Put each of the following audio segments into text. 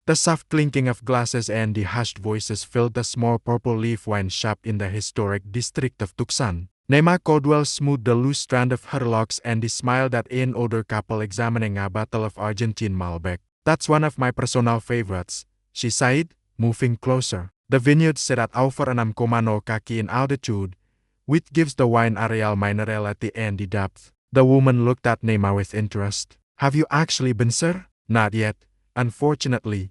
The soft clinking of glasses and the hushed voices filled the small purple leaf wine shop in the historic district of Tucson. Nema Caldwell smoothed the loose strand of her locks and smiled at an older couple examining a bottle of Argentine Malbec. "That's one of my personal favorites," she sighed, moving closer. "The vineyard set at over 6,0 kaki in altitude, which gives the wine a real minerality and the depth." The woman looked at Nema with interest. "Have you actually been, sir?" "Not yet, unfortunately,"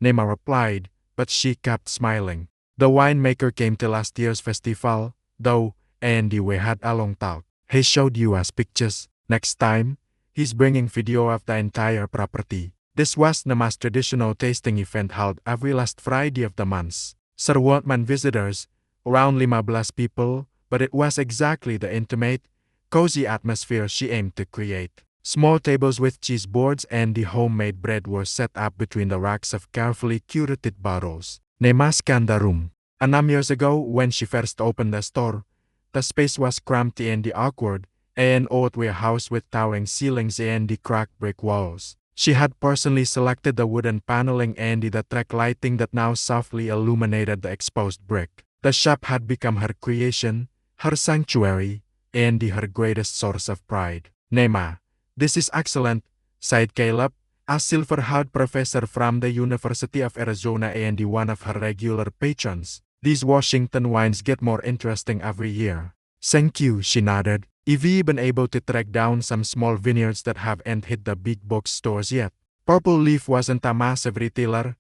Nema replied, but she kept smiling. "The winemaker came to last year's festival, though, and we had a long talk. He showed you us pictures. Next time, he's bringing video of the entire property." This was Nema's traditional tasting event held every last Friday of the month. Sir welcomed visitors, around 15 people, but it was exactly the intimate, cozy atmosphere she aimed to create. Small tables with cheese boards and the homemade bread were set up between the racks of carefully curated bottles. Nema scanned the room. 6 years ago, when she first opened the store, the space was cramped and awkward, an old warehouse with towering ceilings and the cracked brick walls. She had personally selected the wooden paneling and the track lighting that now softly illuminated the exposed brick. The shop had become her creation, her sanctuary, and her greatest source of pride. "Nema, this is excellent," sighed Caleb, a silver-haired professor from the University of Arizona and one of her regular patrons. "These Washington wines get more interesting every year." "Thank you," she nodded. "Have you been able to track down some small vineyards that haven't hit the big box stores yet?" Purple Leaf wasn't a massive retailer,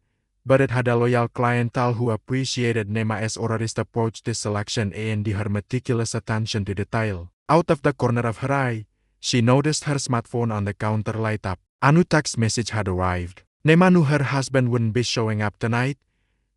but it had a loyal clientele who appreciated Nema's orderist approach to selection and her meticulous attention to detail. Out of the corner of her eye, she noticed her smartphone on the counter light up. A new text message had arrived. Nema knew her husband wouldn't be showing up tonight,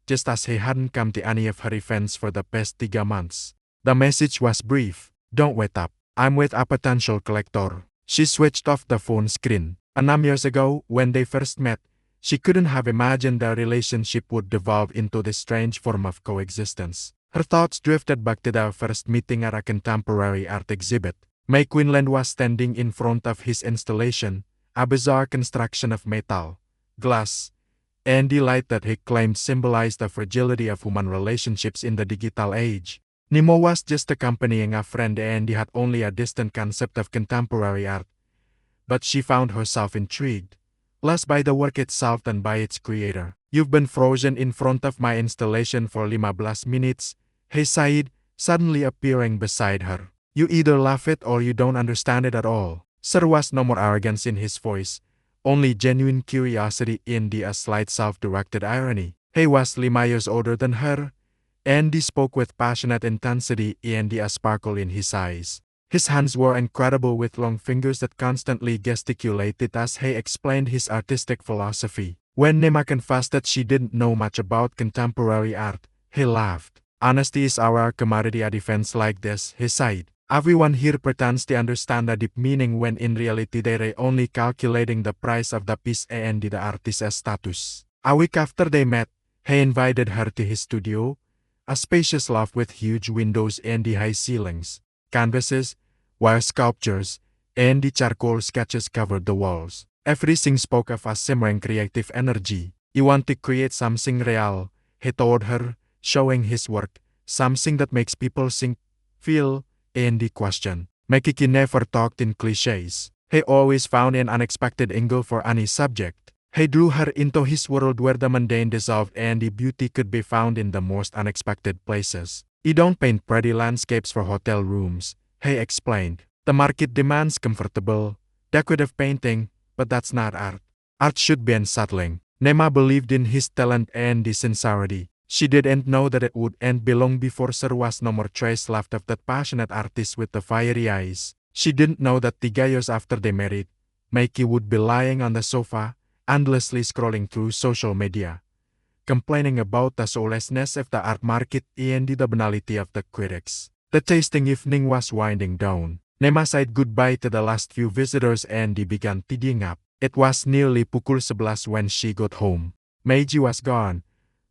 just as he hadn't come to any of her events for the past 3 months. The message was brief. "Don't wait up. I'm with a potential collector." She switched off the phone screen. 6 years ago, when they first met, she couldn't have imagined their relationship would devolve into this strange form of coexistence. Her thoughts drifted back to their first meeting at a contemporary art exhibit. May Quinlan was standing in front of his installation, a bizarre construction of metal, glass, and the light that he claimed symbolized the fragility of human relationships in the digital age. Nemo was just accompanying a friend and he had only a distant concept of contemporary art. But she found herself intrigued, less by the work itself than by its creator. "You've been frozen in front of my installation for 15 minutes, he sighed, suddenly appearing beside her. "You either love it or you don't understand it at all." There was no more arrogance in his voice, only genuine curiosity and a slight self-directed irony. He was 5 years older than her, and he spoke with passionate intensity and a sparkle in his eyes. His hands were incredible with long fingers that constantly gesticulated as he explained his artistic philosophy. When Nema confessed that she didn't know much about contemporary art, he laughed. "Honesty is our commodity at events like this," he sighed. "Everyone here pretends to understand the deep meaning when in reality they're only calculating the price of the piece and the artist's status." A week after they met, he invited her to his studio, a spacious loft with huge windows and high ceilings. Canvases, wire sculptures, and charcoal sketches covered the walls. Everything spoke of a simmering creative energy. "You want to create something real," he told her, showing his work, "something that makes people think, feel, and question." Mekiki never talked in cliches. He always found an unexpected angle for any subject. He drew her into his world where the mundane dissolved and the beauty could be found in the most unexpected places. "You don't paint pretty landscapes for hotel rooms," he explained. "The market demands comfortable, decorative painting, but that's not art. Art should be unsettling." Nema believed in his talent and sincerity. She didn't know that it would end long before there was no more trace left of that passionate artist with the fiery eyes. She didn't know that 3 years after they married, Mikey would be lying on the sofa, endlessly scrolling through social media, complaining about the soullessness of the art market and the banality of the critics. The tasting evening was winding down. Nema said goodbye to the last few visitors and began tidying up. It was nearly pukul 11 when she got home. Meiji was gone,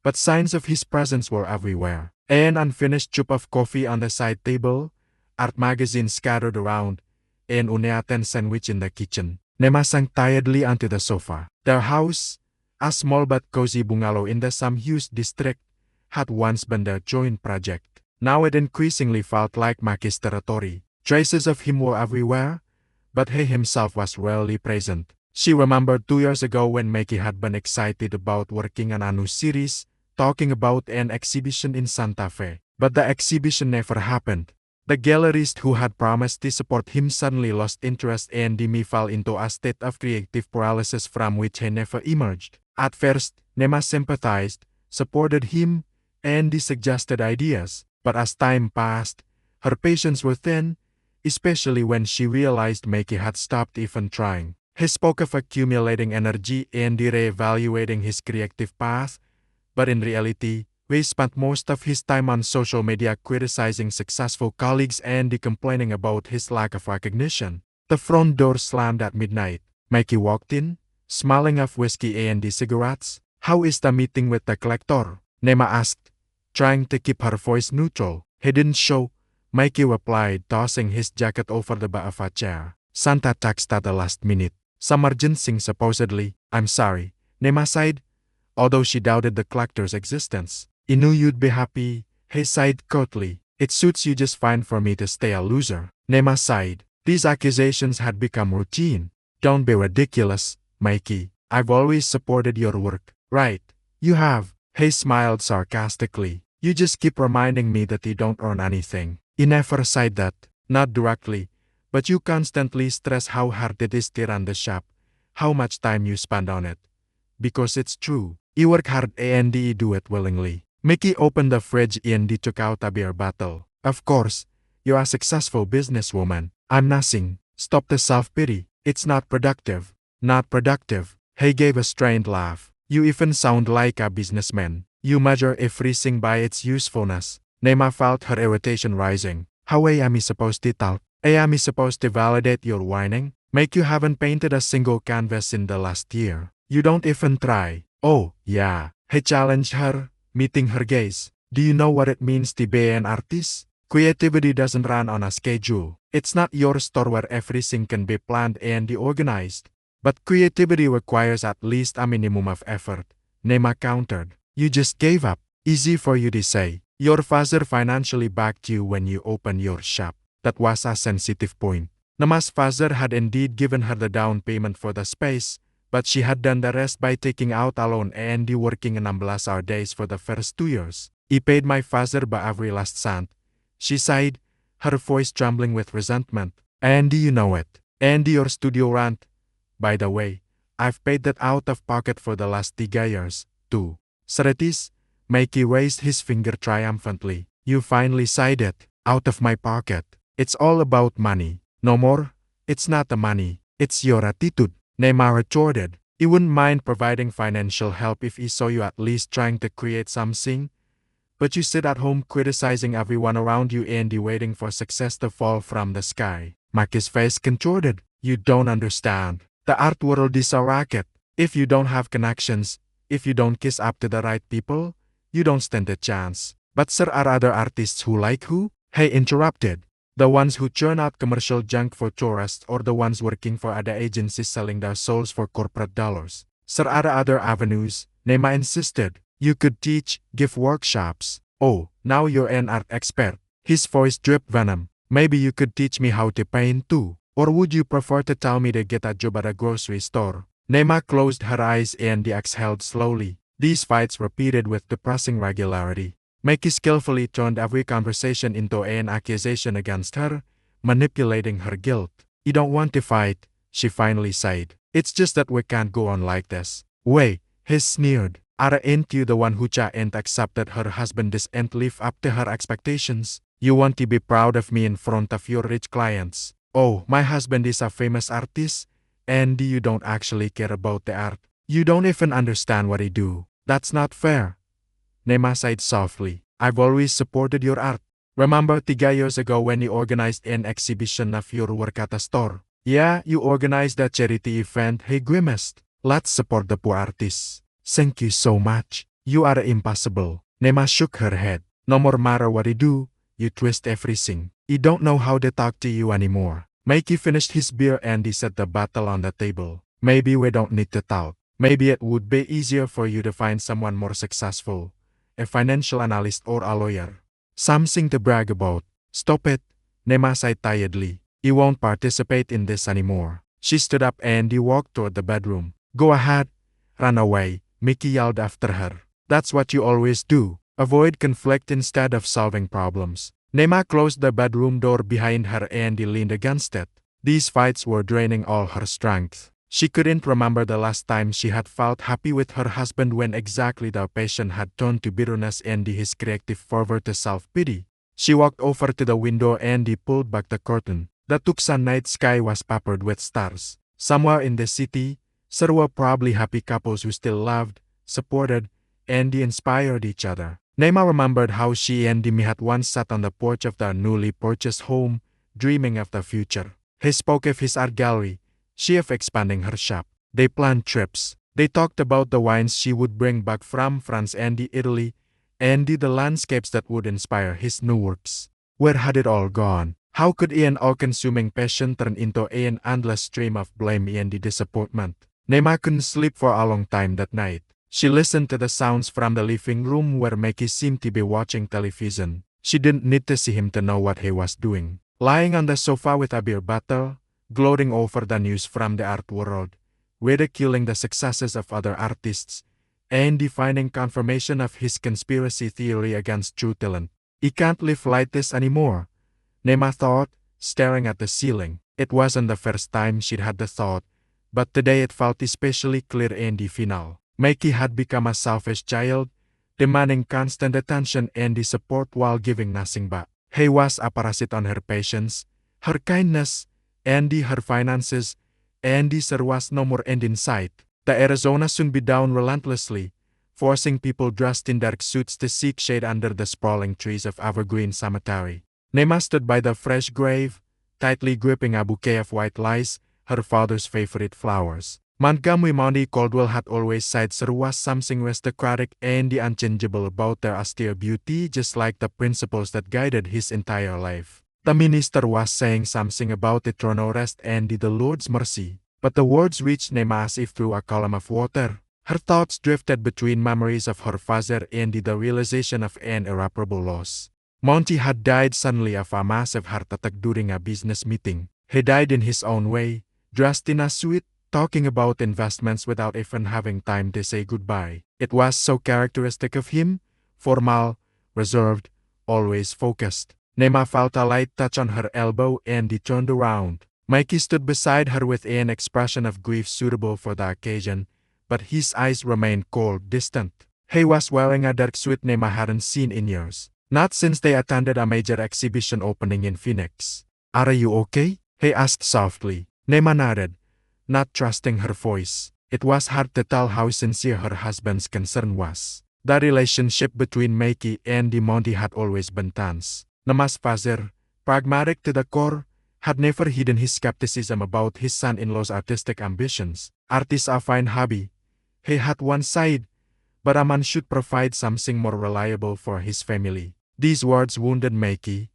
but signs of his presence were everywhere. An unfinished cup of coffee on the side table, art magazines scattered around, and uneaten sandwich in the kitchen. Nema sank tiredly onto the sofa. Their house, A small but cozy bungalow in the Samhuse district had once been their joint project. Now it increasingly felt like Maki's territory. Traces of him were everywhere, but he himself was rarely present. She remembered 2 years ago when Maki had been excited about working on a new series, talking about an exhibition in Santa Fe. But the exhibition never happened. The gallerist who had promised to support him suddenly lost interest and Dimi fell into a state of creative paralysis from which he never emerged. At first, Nema sympathized, supported him, and suggested ideas, but as time passed, her patience was thin, especially when she realized Maki had stopped even trying. He spoke of accumulating energy and re-evaluating his creative path, but in reality, he spent most of his time on social media criticizing successful colleagues and complaining about his lack of recognition. The front door slammed at midnight. Maki walked in, smelling of whiskey and cigarettes. "How is the meeting with the collector?" Nema asked, trying to keep her voice neutral. "He didn't show," Maki replied, tossing his jacket over the back of a chair. "Santa texted at the last minute. Some urgency supposedly." "I'm sorry," Nema sighed, although she doubted the collector's existence. "I knew you'd be happy," he sighed coldly. "It suits you just fine for me to stay a loser." Nema sighed. These accusations had become routine. "Don't be ridiculous, Maki. I've always supported your work." "Right, you have," he smiled sarcastically. "You just keep reminding me that you don't earn anything." "I never said that." "Not directly, but you constantly stress how hard it is to run the shop, how much time you spend on it." "Because it's true. You work hard and you do it willingly." Maki opened the fridge and took out a beer bottle. "Of course, you're a successful businesswoman. I'm nothing." "Stop the self-pity. It's not productive." "Not productive." He gave a strained laugh. "You even sound like a businessman. You measure everything by its usefulness." Nema felt her irritation rising. "How am I supposed to talk? Am I supposed to validate your whining? Make you haven't painted a single canvas in the last year. You don't even try." "Oh, yeah," he challenged her, meeting her gaze. "Do you know what it means to be an artist? Creativity doesn't run on a schedule. It's not your store where everything can be planned and organized. But creativity requires at least a minimum of effort," Nema countered. "You just gave up." "Easy for you to say. Your father financially backed you when you opened your shop." That was a sensitive point. Nema's father had indeed given her the down payment for the space, but she had done the rest by taking out a loan and working 16-hour days for the first 2 years. "I paid my father by every last cent," she sighed, her voice trembling with resentment. "And you know it. And your studio rent. By the way, I've paid that out of pocket for the last 3 years, too." "Sretis," Maki raised his finger triumphantly. "You finally said it. Out of my pocket. It's all about money." "No more. It's not the money. It's your attitude," Nema retorted. "You wouldn't mind providing financial help if I saw you at least trying to create something. But you sit at home criticizing everyone around you and waiting for success to fall from the sky." Maki's face contorted. "You don't understand. The art world is a racket. If you don't have connections, if you don't kiss up to the right people, you don't stand a chance." "But there are other artists who like who?" he interrupted. "The ones who churn out commercial junk for tourists or the ones working for other agencies selling their souls for corporate dollars." "There are other avenues," Nema insisted. "You could teach, give workshops." "Oh, now you're an art expert." His voice dripped venom. "Maybe you could teach me how to paint too. Or would you prefer to tell me to get a job at a grocery store?" Nema closed her eyes and exhaled slowly. These fights repeated with depressing regularity. Maki skillfully turned every conversation into an accusation against her, manipulating her guilt. "You don't want to fight," she finally said. "It's just that we can't go on like this." "Wait," he sneered. "Aren't you the one who and accepted her husband doesn't live up to her expectations? You want to be proud of me in front of your rich clients. Oh, my husband is a famous artist, and you don't actually care about the art. You don't even understand what I do. That's not fair." Nema sighed softly. "I've always supported your art. Remember 3 years ago when you organized an exhibition of your work at a store?" "Yeah, you organized that charity event," he grimaced. "Let's support the poor artists." "Thank you so much. You are impossible." Nema shook her head. "No more matter what I do, you twist everything. I don't know how to talk to you anymore." Maki finished his beer and he set the bottle on the table. "Maybe we don't need to talk." Maybe it would be easier for you to find someone more successful, a financial analyst or a lawyer. Something to brag about. Stop it, Nema sighed tiredly. You won't participate in this anymore. She stood up and walked toward the bedroom. Go ahead, run away, Mickey yelled after her. That's what you always do. Avoid conflict instead of solving problems. Nema closed the bedroom door behind her and leaned against it. These fights were draining all her strength. She couldn't remember the last time she had felt happy with her husband when exactly their passion had turned to bitterness and his creative fervor to self-pity. She walked over to the window and pulled back the curtain. The Tucson night sky was peppered with stars. Somewhere in the city, there were probably happy couples who still loved, supported, and inspired each other. Nema remembered how she and Demi had once sat on the porch of their newly purchased home, dreaming of the future. He spoke of his art gallery, she of expanding her shop. They planned trips. They talked about the wines she would bring back from France and Italy, and the landscapes that would inspire his new works. Where had it all gone? How could an all-consuming passion turn into an endless stream of blame and disappointment? Nema couldn't sleep for a long time that night. She listened to the sounds from the living room where Mickey seemed to be watching television. She didn't need to see him to know what he was doing. Lying on the sofa with a beer bottle, gloating over the news from the art world, ridiculing the successes of other artists, and finding confirmation of his conspiracy theory against true talent. He can't live like this anymore, Nema thought, staring at the ceiling. It wasn't the first time she'd had the thought, but today it felt especially clear and final. Mickey had become a selfish child, demanding constant attention and support while giving nothing back. He was a parasite on her patience, her kindness, and her finances, and there was no more end in sight. The Arizona soon beat down relentlessly, forcing people dressed in dark suits to seek shade under the sprawling trees of Evergreen Cemetery. Nema stood by the fresh grave, tightly gripping a bouquet of white lice, her father's favorite flowers. Montgomery Monty Caldwell had always said there was something aristocratic and unchangeable about their austere beauty, just like the principles that guided his entire life. The minister was saying something about eternal rest and the Lord's mercy, but the words reached Nema as if through a column of water. Her thoughts drifted between memories of her father and the realization of an irreparable loss. Monty had died suddenly of a massive heart attack during a business meeting. He died in his own way, dressed in a suit, talking about investments without even having time to say goodbye. It was so characteristic of him, formal, reserved, always focused. Nema felt a light touch on her elbow and turned around. Mikey stood beside her with an expression of grief suitable for the occasion, but his eyes remained cold, distant. He was wearing a dark suit Nema hadn't seen in years, not since they attended a major exhibition opening in Phoenix. Are you okay? He asked softly. Nema nodded, not trusting her voice. It was hard to tell how sincere her husband's concern was. The relationship between Mickey and Monty had always been tense. Nema's father, pragmatic to the core, had never hidden his skepticism about his son-in-law's artistic ambitions. Art is a fine hobby, he had once said, but a man should provide something more reliable for his family. These words wounded Mickey,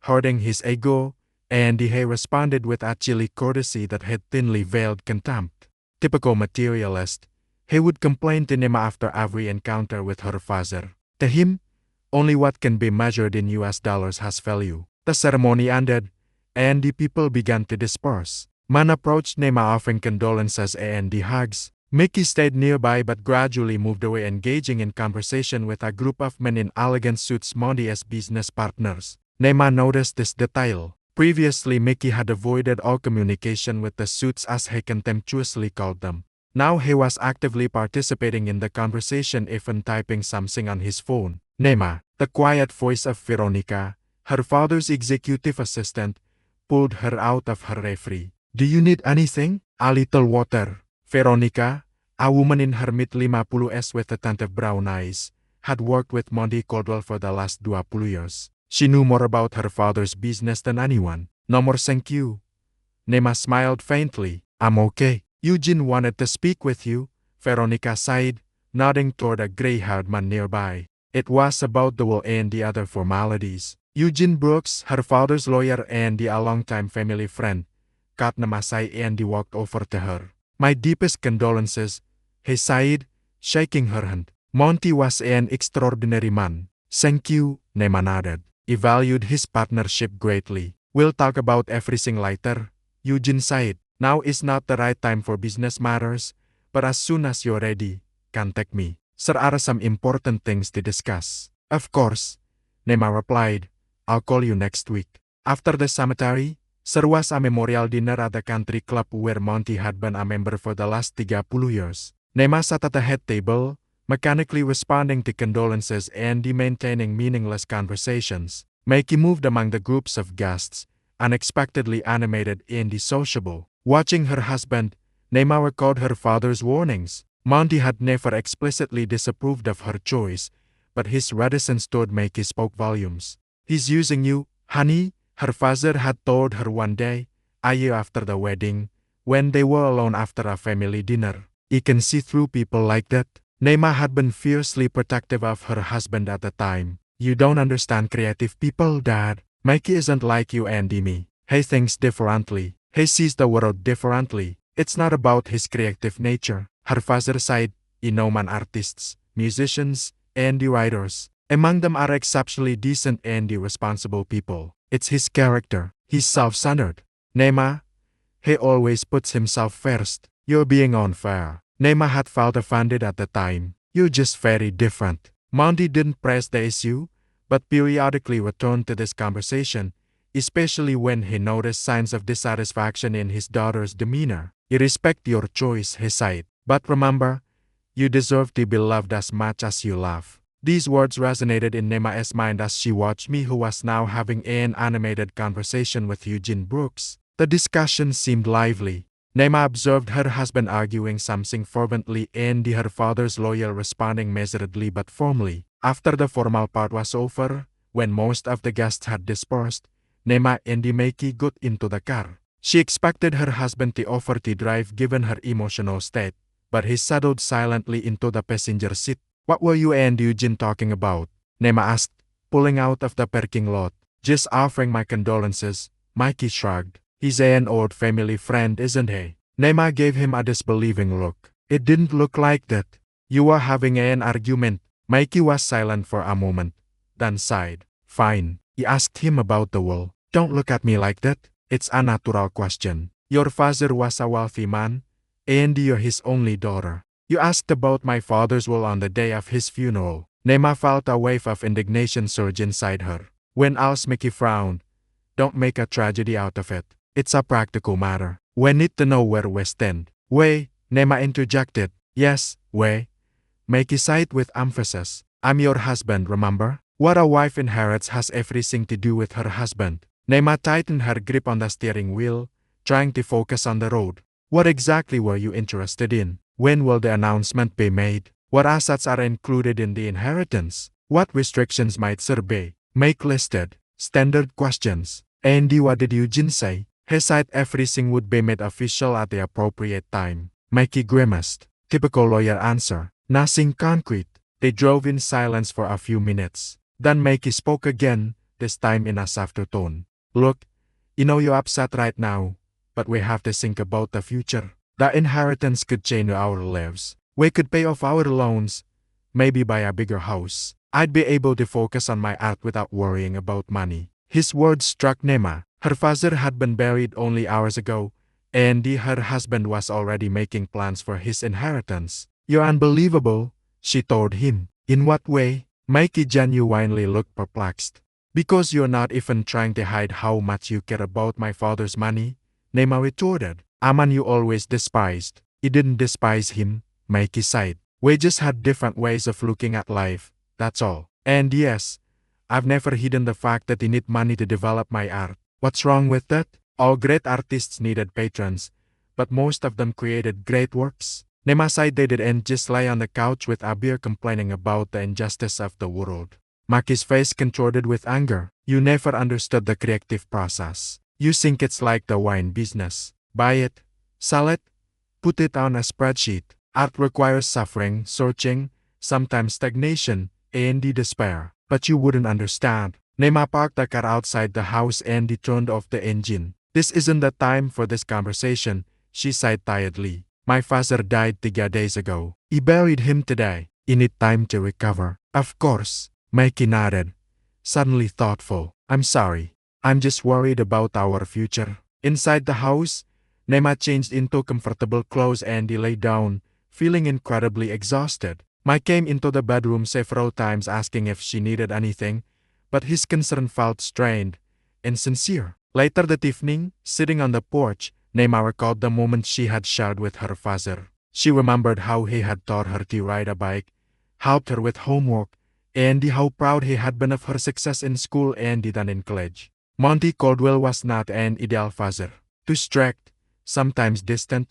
hurting his ego, and he responded with a chilly courtesy that had thinly veiled contempt. Typical materialist, he would complain to Nema after every encounter with her father. To him, only what can be measured in US dollars has value. The ceremony ended, and the people began to disperse. Man approached Nema offering condolences and hugs. Mickey stayed nearby but gradually moved away, engaging in conversation with a group of men in elegant suits, Monty as business partners. Nema noticed this detail. Previously, Mickey had avoided all communication with the suits, as he contemptuously called them. Now he was actively participating in the conversation, even typing something on his phone. Nema, the quiet voice of Veronica, her father's executive assistant, pulled her out of her reverie. Do you need anything? A little water. Veronica, a woman in her mid-50s with attentive brown eyes, had worked with Monty Caldwell for the last 20 years. She knew more about her father's business than anyone. No more thank you. Nema smiled faintly. I'm okay. Eugene wanted to speak with you, Veronica sighed, nodding toward a gray-haired man nearby. It was about the will and the other formalities. Eugene Brooks, her father's lawyer and a longtime family friend, caught Nema aside and walked over to her. My deepest condolences, he sighed, shaking her hand. Monty was an extraordinary man. Thank you, Nema nodded. He valued his partnership greatly. We'll talk about everything later, Eugene sighed. Now is not the right time for business matters, but as soon as you're ready, contact me. There are some important things to discuss. Of course, Nema replied. I'll call you next week. After the cemetery, there was a memorial dinner at the country club where Monty had been a member for the last 30 years. Nema sat at the head table, mechanically responding to condolences and maintaining meaningless conversations. Mikey moved among the groups of guests, unexpectedly animated and sociable. Watching her husband, Nema recalled her father's warnings. Monty had never explicitly disapproved of her choice, but his reticence toward Mikey spoke volumes. He's using you, honey, her father had told her one day, a year after the wedding, when they were alone after a family dinner. You can see through people like that. Nema had been fiercely protective of her husband at the time. You don't understand creative people, Dad. Mikey isn't like you and me. He thinks differently. He sees the world differently. It's not about his creative nature. Her father sighed. You know, man, artists, musicians, and writers. Among them are exceptionally decent and responsible people. It's his character. He's self-centered. Nema, he always puts himself first. You're being unfair. Nema had felt offended at the time. You're just very different. Monty didn't press the issue, but periodically returned to this conversation, especially when he noticed signs of dissatisfaction in his daughter's demeanor. You respect your choice, he sighed. But remember, you deserve to be loved as much as you love. These words resonated in Nema's mind as she watched me, who was now having an animated conversation with Eugene Brooks. The discussion seemed lively. Nema observed her husband arguing something fervently and her father's lawyer responding measuredly but firmly. After the formal part was over, when most of the guests had dispersed, Nema and Mikey got into the car. She expected her husband to offer to drive given her emotional state, but he settled silently into the passenger seat. What were you and Eugene talking about? Nema asked, pulling out of the parking lot. Just offering my condolences, Mikey shrugged. He's an old family friend, isn't he? Nema gave him a disbelieving look. It didn't look like that. You were having an argument. Mikey was silent for a moment, then sighed. Fine. He asked him about the will. Don't look at me like that. It's a natural question. Your father was a wealthy man, and you're his only daughter. You asked about my father's will on the day of his funeral. Nema felt a wave of indignation surge inside her. When Mickey frowned. Don't make a tragedy out of it. It's a practical matter. We need to know where we stand. We, Nema interjected. Yes, we. Mikey sighed with emphasis. I'm your husband, remember? What a wife inherits has everything to do with her husband. Nema tightened her grip on the steering wheel, trying to focus on the road. What exactly were you interested in? When will the announcement be made? What assets are included in the inheritance? What restrictions might there be? Mike listed. Standard questions. And what did Eugene say? He said everything would be made official at the appropriate time. Mikey grimaced. Typical lawyer answer. Nothing concrete. They drove in silence for a few minutes. Then Mikey spoke again, this time in a softer tone. Look, you know you're upset right now, but we have to think about the future. The inheritance could change our lives. We could pay off our loans, maybe buy a bigger house. I'd be able to focus on my art without worrying about money. His words struck Nema. Her father had been buried only hours ago, and her husband was already making plans for his inheritance. You're unbelievable, she told him. In what way? Mikey genuinely looked perplexed. Because you're not even trying to hide how much you care about my father's money, Nema retorted. A man you always despised. You didn't despise him, Mikey sighed. We just had different ways of looking at life, that's all. And yes, I've never hidden the fact that you need money to develop my art. What's wrong with that? All great artists needed patrons, but most of them created great works. Nema sighed. They didn't just lie on the couch with a beer complaining about the injustice of the world. Maki's face contorted with anger. You never understood the creative process. You think it's like the wine business. Buy it, sell it, put it on a spreadsheet. Art requires suffering, searching, sometimes stagnation, and despair. But you wouldn't understand. Nema parked the car outside the house and turned off the engine. This isn't the time for this conversation, she sighed tiredly. My father died 3 days ago. He buried him today. You need time to recover. Of course, Mikey nodded, suddenly thoughtful. I'm sorry. I'm just worried about our future. Inside the house, Nema changed into comfortable clothes and he lay down, feeling incredibly exhausted. Mike came into the bedroom several times asking if she needed anything, but his concern felt strained and sincere. Later that evening, sitting on the porch, Nema recalled the moment she had shared with her father. She remembered how he had taught her to ride a bike, helped her with homework, and how proud he had been of her success in school and then in college. Monty Caldwell was not an ideal father. Too strict, sometimes distant,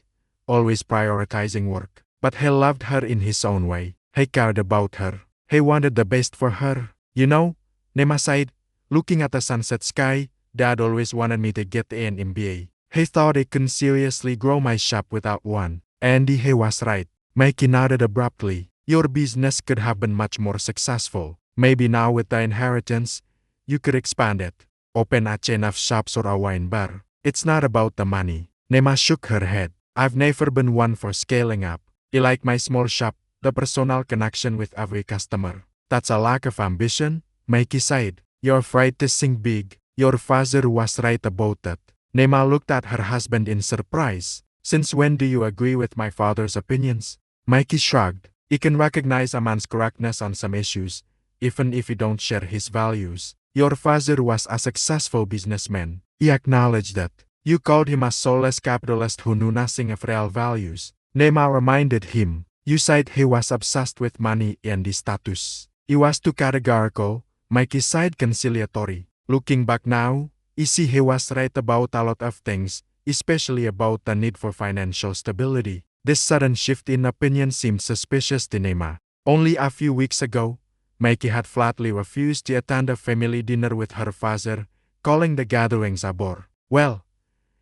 always prioritizing work. But he loved her in his own way. He cared about her. He wanted the best for her. You know, Nema sighed, looking at the sunset sky, Dad always wanted me to get an MBA. He thought he couldn't seriously grow my shop without one. And he was right. Mikey nodded abruptly. Your business could have been much more successful. Maybe now with the inheritance, you could expand it. Open a chain of shops or a wine bar. It's not about the money. Nema shook her head. I've never been one for scaling up. I like my small shop, the personal connection with every customer. That's a lack of ambition, Mikey sighed. You're afraid to sing big. Your father was right about that. Nema looked at her husband in surprise. Since when do you agree with my father's opinions? Mikey shrugged. He can recognize a man's correctness on some issues, even if you don't share his values. Your father was a successful businessman. He acknowledged that. You called him a soulless capitalist who knew nothing of real values. Nema reminded him. You said he was obsessed with money and his status. He was too categorical. Mikey sighed conciliatory. Looking back now, you see he was right about a lot of things, especially about the need for financial stability. This sudden shift in opinion seemed suspicious to Nema. Only a few weeks ago, Mikey had flatly refused to attend a family dinner with her father, calling the gatherings a bore. Well,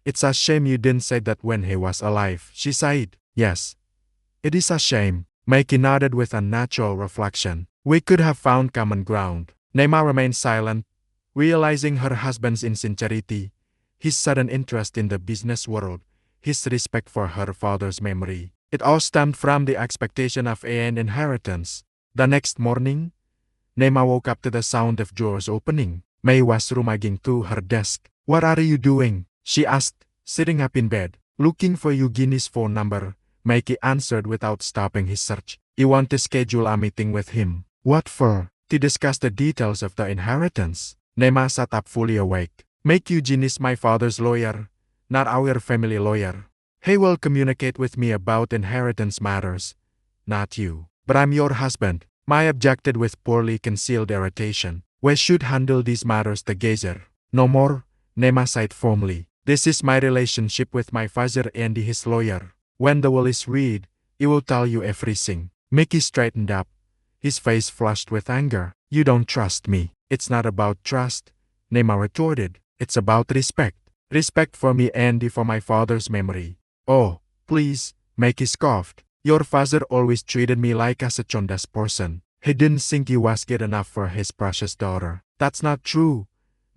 it's a shame you didn't say that when he was alive, she sighed. Yes, it is a shame. Mikey nodded with a natural reflection. We could have found common ground. Nema remained silent, realizing her husband's insincerity, his sudden interest in the business world, his respect for her father's memory. It all stemmed from the expectation of an inheritance. The next morning, Nema woke up to the sound of drawers opening. May was rummaging through her desk. What are you doing? She asked, sitting up in bed. Looking for Eugenie's phone number, Mikey answered without stopping his search. You want to schedule a meeting with him. What for? To discuss the details of the inheritance. Nema sat up fully awake. Make Eugenie's my father's lawyer, not our family lawyer. He will communicate with me about inheritance matters, not you. But I'm your husband, Mai objected with poorly concealed irritation. We should handle these matters together. No more, Nema sighed firmly. This is my relationship with my father and his lawyer. When the will is read, he will tell you everything. Mickey straightened up, his face flushed with anger. You don't trust me. It's not about trust, Nema retorted. It's about respect. Respect for me and for my father's memory. Oh, please, Mickey scoffed. Your father always treated me like a secondus person. He didn't think he was good enough for his precious daughter. That's not true,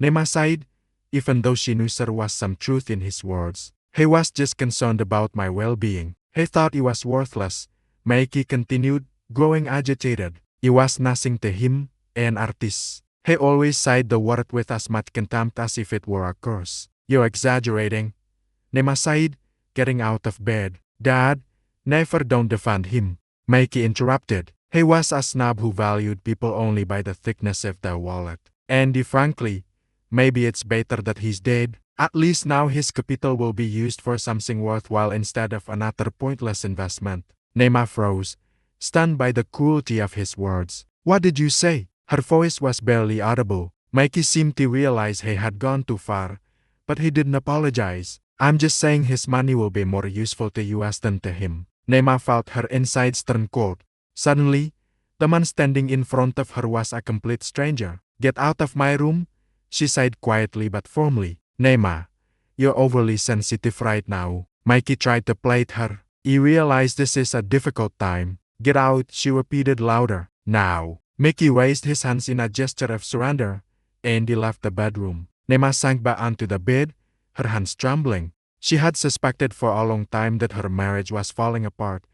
Nema sighed, even though she knew there was some truth in his words. He was just concerned about my well-being. He thought he was worthless, Mikey continued, growing agitated. He was nothing to him, an artist. He always sighed the word with as much contempt as if it were a curse. You're exaggerating, Nema sighed, getting out of bed. Dad, never don't defend him, Mikey interrupted. He was a snob who valued people only by the thickness of their wallet. And frankly, maybe it's better that he's dead. At least now his capital will be used for something worthwhile instead of another pointless investment. Nema froze, stunned by the cruelty of his words. What did you say? Her voice was barely audible. Mikey seemed to realize he had gone too far, but he didn't apologize. I'm just saying his money will be more useful to us than to him. Nema felt her insides turn cold. Suddenly, the man standing in front of her was a complete stranger. Get out of my room, she sighed quietly but firmly. Nema, you're overly sensitive right now. Mikey tried to plait her. He realized this is a difficult time. Get out, she repeated louder. Now. Mickey raised his hands in a gesture of surrender, and he left the bedroom. Nema sank back onto the bed, her hands trembling. She had suspected for a long time that her marriage was falling apart,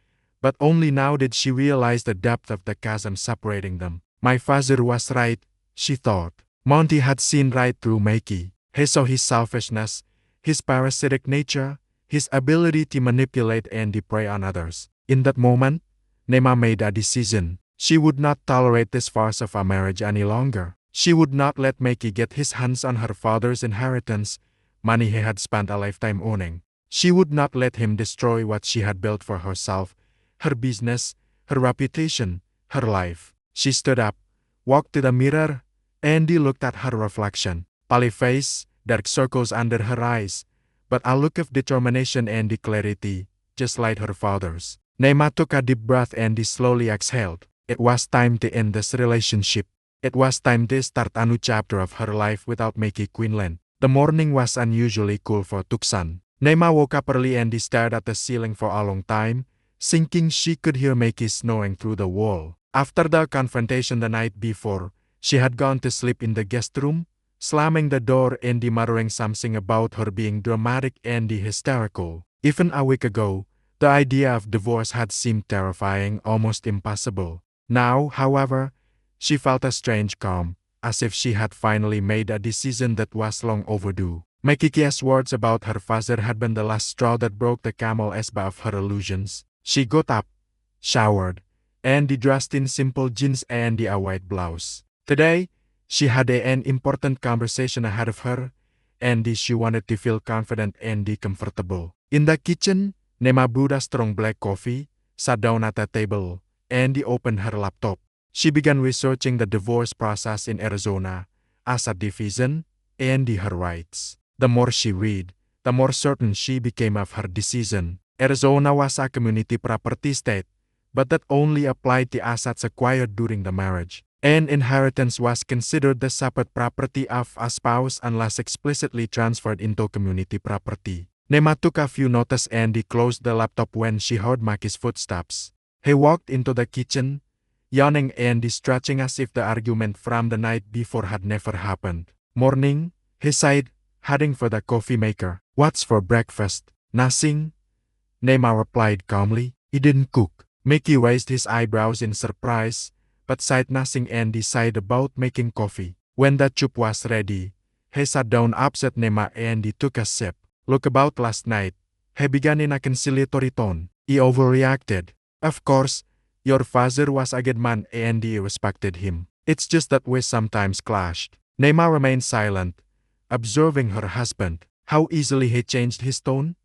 but only now did she realize the depth of the chasm separating them. My father was right, she thought. Monty had seen right through Mickey. He saw his selfishness, his parasitic nature, his ability to manipulate and prey on others. In that moment, Nema made a decision. She would not tolerate this farce of a marriage any longer. She would not let Mickey get his hands on her father's inheritance, money he had spent a lifetime owning. She would not let him destroy what she had built for herself, her business, her reputation, her life. She stood up, walked to the mirror, and looked at her reflection. Pale face, dark circles under her eyes, but a look of determination and clarity, just like her father's. Nema took a deep breath and slowly exhaled. It was time to end this relationship. It was time to start a new chapter of her life without Mickey Quinlan. The morning was unusually cool for Tucson. Nema woke up early and stared at the ceiling for a long time, thinking she could hear Mickey snoring through the wall. After the confrontation the night before, she had gone to sleep in the guest room, slamming the door and muttering something about her being dramatic and hysterical. Even a week ago, the idea of divorce had seemed terrifying, almost impossible. Now, however, she felt a strange calm, as if she had finally made a decision that was long overdue. Mickey's words about her father had been the last straw that broke the camel's back of her illusions. She got up, showered, and dressed in simple jeans and a white blouse. Today, she had an important conversation ahead of her, and she wanted to feel confident and comfortable. In the kitchen, Nema brewed a strong black coffee, sat down at a table, and opened her laptop. She began researching the divorce process in Arizona, asset division, and her rights. The more she read, the more certain she became of her decision. Arizona was a community property state, but that only applied to assets acquired during the marriage. An inheritance was considered the separate property of a spouse unless explicitly transferred into community property. Nema took a few notes and closed the laptop when she heard Mickey's footsteps. He walked into the kitchen, yawning and stretching as if the argument from the night before had never happened. Morning, he sighed, heading for the coffee maker. What's for breakfast? Nothing, Nema replied calmly. He didn't cook. Mickey raised his eyebrows in surprise, but said nothing and decided about making coffee. When the soup was ready, he sat down opposite Nema and took a sip. Look about last night, he began in a conciliatory tone. He overreacted. Of course, your father was a good man and you respected him. It's just that we sometimes clashed. Nema remained silent, observing her husband. How easily he changed his tone.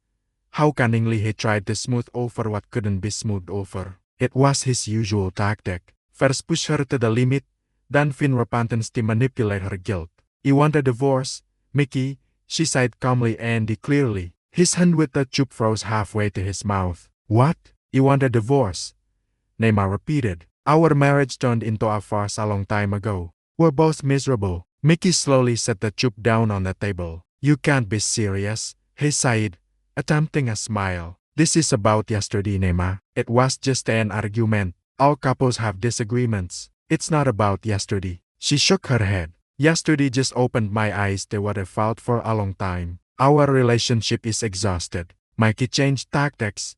How cunningly he tried to smooth over what couldn't be smoothed over. It was his usual tactic. First push her to the limit, then feign repentance to manipulate her guilt. You want a divorce, Mickey? She sighed calmly and clearly. His hand with the soup froze halfway to his mouth. What? You want a divorce? Nema repeated. Our marriage turned into a farce a long time ago. We're both miserable. Mickey slowly set the soup down on the table. You can't be serious, he sighed, attempting a smile. This is about yesterday, Nema. It was just an argument. All couples have disagreements. It's not about yesterday. She shook her head. Yesterday just opened my eyes to what I felt for a long time. Our relationship is exhausted. Mickey changed tactics,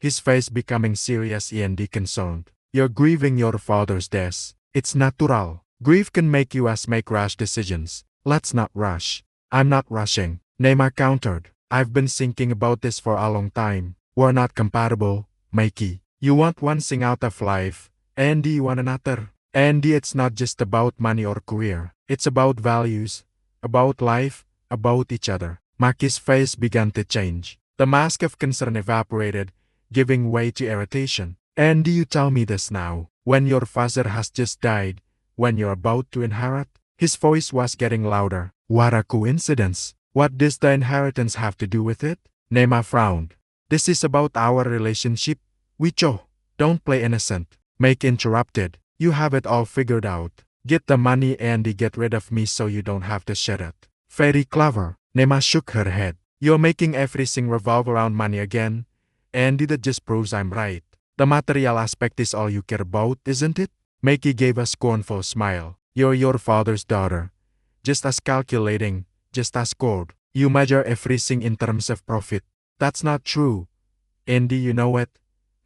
his face becoming serious and concerned. You're grieving your father's death. It's natural. Grief can make us make rash decisions. Let's not rush. I'm not rushing, Nema countered. I've been thinking about this for a long time. We're not compatible, Mickey. You want one thing out of life, and you want another. And it's not just about money or career. It's about values, about life, about each other. Mickey's face began to change. The mask of concern evaporated, giving way to irritation. And you tell me this now, when your father has just died, when you're about to inherit? His voice was getting louder. What a coincidence. What does the inheritance have to do with it? Nema frowned. This is about our relationship. Wicho, don't play innocent. Mickey interrupted. You have it all figured out. Get the money and get rid of me so you don't have to share it. Very clever. Nema shook her head. You're making everything revolve around money again, and that just proves I'm right. The material aspect is all you care about, isn't it? Mickey gave a scornful smile. You're your father's daughter. Just as calculating, just as cold. You measure everything in terms of profit. That's not true. Andy, you know it.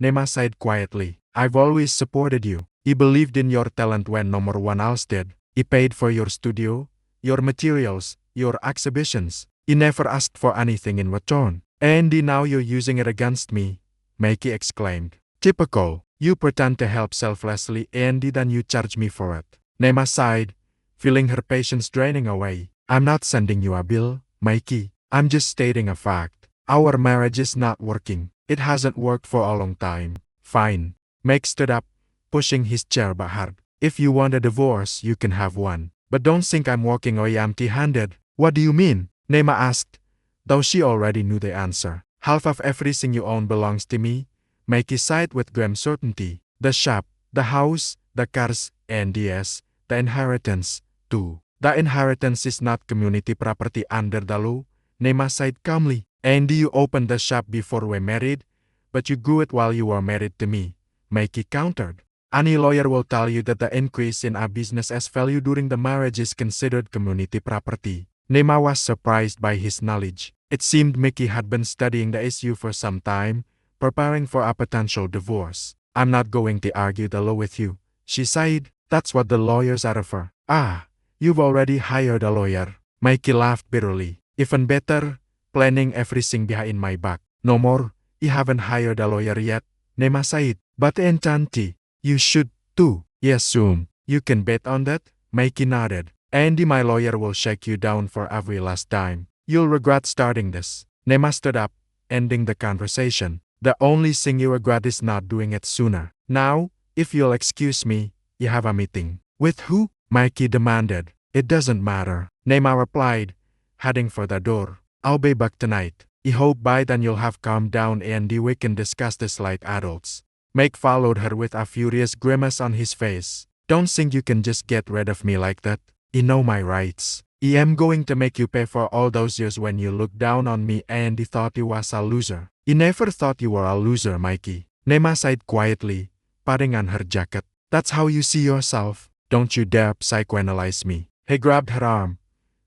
Nema sighed quietly. I've always supported you. He believed in your talent when no one else did. He paid for your studio, your materials, your exhibitions. He never asked for anything in return. Andy, now you're using it against me, Mikey exclaimed. Typical. You pretend to help selflessly, Andy, then you charge me for it. Nema sighed, feeling her patience draining away. I'm not sending you a bill, Mikey. I'm just stating a fact. Our marriage is not working. It hasn't worked for a long time. Fine. Mike stood up, pushing his chair back hard. If you want a divorce, you can have one. But don't think I'm walking away empty-handed. What do you mean? Nema asked, though she already knew the answer. Half of everything you own belongs to me, Mikey sighed with grim certainty. The shop, the house, the cars, and yes, the inheritance, too. The inheritance is not community property under the law, Nema sighed calmly. Andy, you opened the shop before we married, but you grew it while you were married to me, Mikey countered. Any lawyer will tell you that the increase in a business's value during the marriage is considered community property. Nema was surprised by his knowledge. It seemed Mickey had been studying the issue for some time, preparing for a potential divorce. I'm not going to argue the law with you, she sighed. That's what the lawyers are for. Ah, you've already hired a lawyer. Mikey laughed bitterly. Even better, planning everything behind my back. No more, you haven't hired a lawyer yet, Nema sighed. But Enchanti, you should too. Yes, soon. You can bet on that, Mikey nodded. Andy, my lawyer will shake you down for every last dime. You'll regret starting this. Nema stood up, ending the conversation. The only thing you regret is not doing it sooner. Now, if you'll excuse me, you have a meeting. With who? Mikey demanded. It doesn't matter, Nema replied, heading for the door. I'll be back tonight. I hope by then you'll have calmed down and we can discuss this like adults. Mike followed her with a furious grimace on his face. Don't think you can just get rid of me like that. You know my rights. I am going to make you pay for all those years when you looked down on me and you thought you was a loser. I never thought you were a loser, Mikey. Nema sighed quietly, putting on her jacket. That's how you see yourself. Don't you dare psychoanalyze me. He grabbed her arm,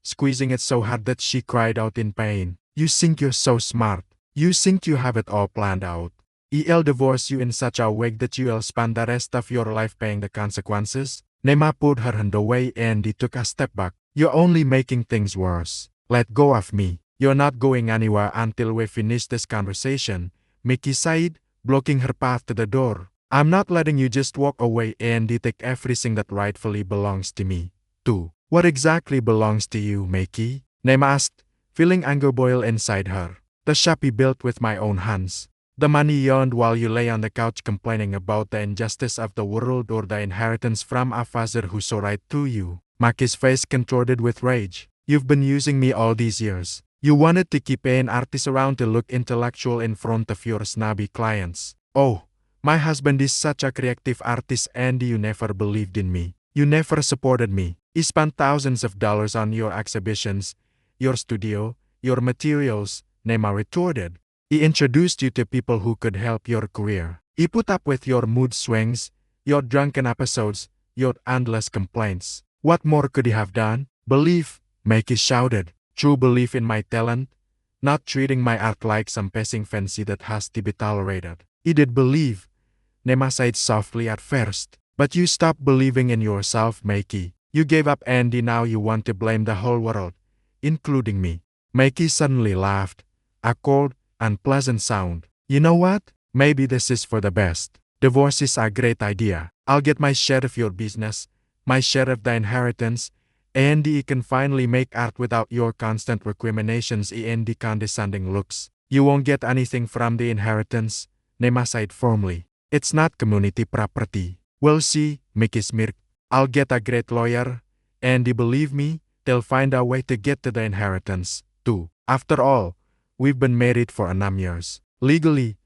squeezing it so hard that she cried out in pain. You think you're so smart. You think you have it all planned out. I'll divorce you in such a way that you'll spend the rest of your life paying the consequences. Nema pulled her hand away and he took a step back. You're only making things worse. Let go of me. You're not going anywhere until we finish this conversation, Mickey sighed, blocking her path to the door. I'm not letting you just walk away and take everything that rightfully belongs to me, too. What exactly belongs to you, Mickey? Nema asked, feeling anger boil inside her. The shop I built with my own hands. The money you earned while you lay on the couch complaining about the injustice of the world or the inheritance from a father who saw right through you. Mickey's face contorted with rage. You've been using me all these years. You wanted to keep an artist around to look intellectual in front of your snobby clients. Oh, my husband is such a creative artist and you never believed in me. You never supported me. He spent thousands of dollars on your exhibitions, your studio, your materials, Nema retorted. He introduced you to people who could help your career. He put up with your mood swings, your drunken episodes, your endless complaints. What more could he have done? Believe, Mikey shouted. True belief in my talent, not treating my art like some passing fancy that has to be tolerated. He did believe, Nema sighed softly at first. But you stopped believing in yourself, Mikey. You gave up and now you want to blame the whole world, including me. Mikey suddenly laughed, a cold, unpleasant sound. You know what? Maybe this is for the best. Divorce is a great idea. I'll get my share of your business, my share of the inheritance, and you can finally make art without your constant recriminations and the condescending looks. You won't get anything from the inheritance, Nema sighed firmly. It's not community property. We'll see, Mickey smirked. I'll get a great lawyer, and believe me, they'll find a way to get to the inheritance, too. After all, we've been married for 9 years. Legally,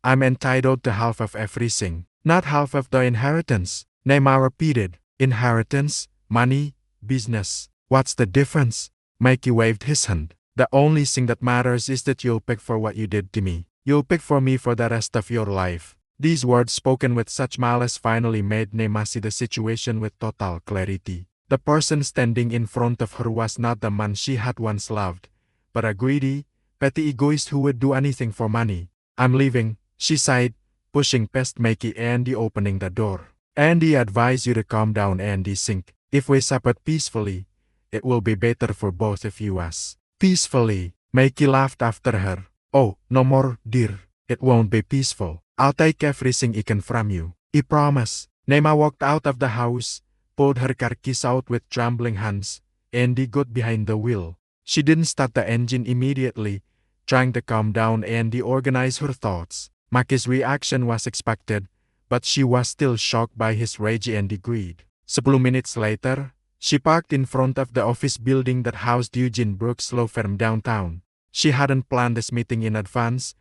I'm entitled to half of everything, not half of the inheritance, Nema repeated. Inheritance, money, business. What's the difference? Mikey waved his hand. The only thing that matters is that you'll pay for what you did to me. You'll pay for me for the rest of your life. These words spoken with such malice finally made Nema see the situation with total clarity. The person standing in front of her was not the man she had once loved, but a greedy, petty egoist who would do anything for money. I'm leaving, she sighed, pushing past Mickey and opening the door. Andy advised you to calm down and think. If we separate peacefully, it will be better for both of you us. Peacefully, Mickey laughed after her. Oh, no more, dear. It won't be peaceful. I'll take everything I can from you. I promise. Naima walked out of the house, pulled her car keys out with trembling hands. Andy got behind the wheel. She didn't start the engine immediately, trying to calm down and organize her thoughts. Mickey's reaction was expected, but she was still shocked by his rage and greed. 10 minutes later, she parked in front of the office building that housed Eugene Brooks' law firm downtown. She hadn't planned this meeting in advance,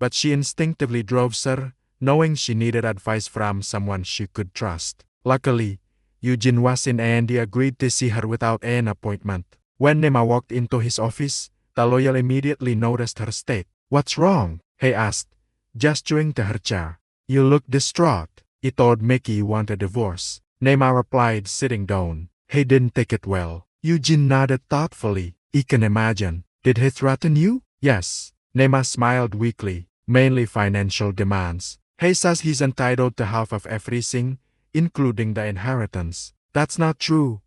but she instinctively drove there, knowing she needed advice from someone she could trust. Luckily, Eugene was in and agreed to see her without an appointment. When Naima walked into his office, the lawyer immediately noticed her state. What's wrong? He asked, gesturing to her chair. You look distraught. He told Mickey you want a divorce. Naima replied, sitting down. He didn't take it well. Eugene nodded thoughtfully. I can imagine. Did he threaten you? Yes. Naima smiled weakly. Mainly financial demands. He says he's entitled to half of everything, including the inheritance. That's not true.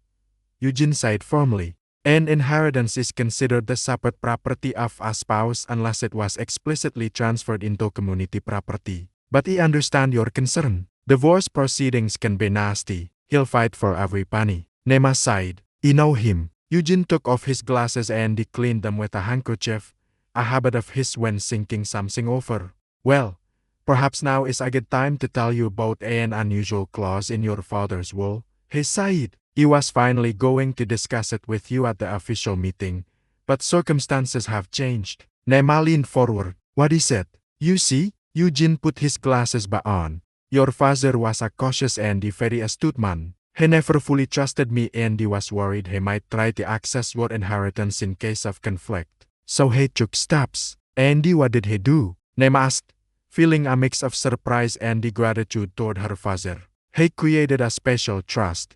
Eugene sighed firmly. An inheritance is considered the separate property of a spouse unless it was explicitly transferred into community property. But I understand your concern. Divorce proceedings can be nasty. He'll fight for every penny. Naima sighed. I know him. Eugene took off his glasses and cleaned them with a handkerchief, a habit of his when thinking something over. Well, perhaps now is a good time to tell you about an unusual clause in your father's will. He sighed. He was finally going to discuss it with you at the official meeting, but circumstances have changed. Naima leaned forward. What is it? You see? Eugene put his glasses back on. Your father was a cautious and very astute man. He never fully trusted me and he was worried he might try to access your inheritance in case of conflict. So he took steps. Andy, what did he do? Naima asked, feeling a mix of surprise and gratitude toward her father. He created a special trust.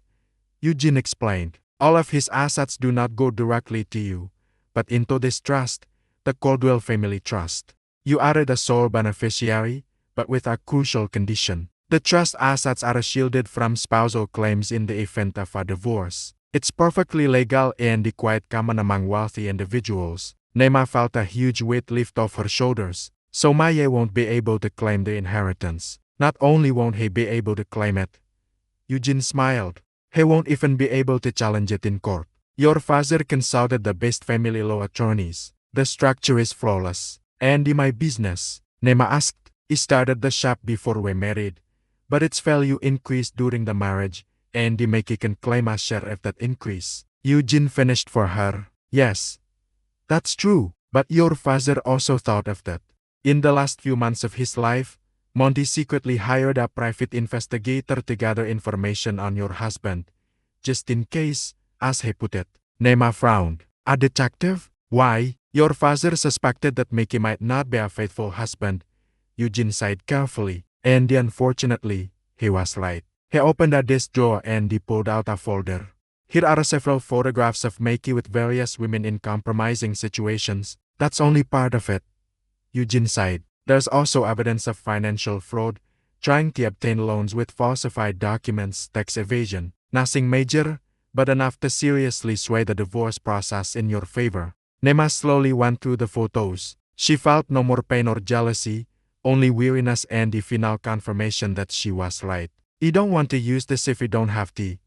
Eugene explained. All of his assets do not go directly to you, but into this trust, the Caldwell Family Trust. You are the sole beneficiary, but with a crucial condition. The trust assets are shielded from spousal claims in the event of a divorce. It's perfectly legal and quite common among wealthy individuals. Naima felt a huge weight lift off her shoulders. So Maya won't be able to claim the inheritance. Not only won't he be able to claim it, Eugene smiled. He won't even be able to challenge it in court. Your father consulted the best family law attorneys. The structure is flawless. And in my business, Naima asked, I started the shop before we married, but its value increased during the marriage, and Mickey can claim a share of that increase. Eugene finished for her. Yes, that's true, but your father also thought of that. In the last few months of his life, Monty secretly hired a private investigator to gather information on your husband, just in case, as he put it. Naima frowned. A detective? Why? Your father suspected that Mickey might not be a faithful husband. Eugene sighed carefully, and unfortunately, he was right. He opened a desk drawer and he pulled out a folder. Here are several photographs of Mickey with various women in compromising situations. That's only part of it. Eugene sighed. There's also evidence of financial fraud, trying to obtain loans with falsified documents, tax evasion. Nothing major, but enough to seriously sway the divorce process in your favor. Naima slowly went through the photos. She felt no more pain or jealousy, only weariness and the final confirmation that she was right. You don't want to use this if you don't have to,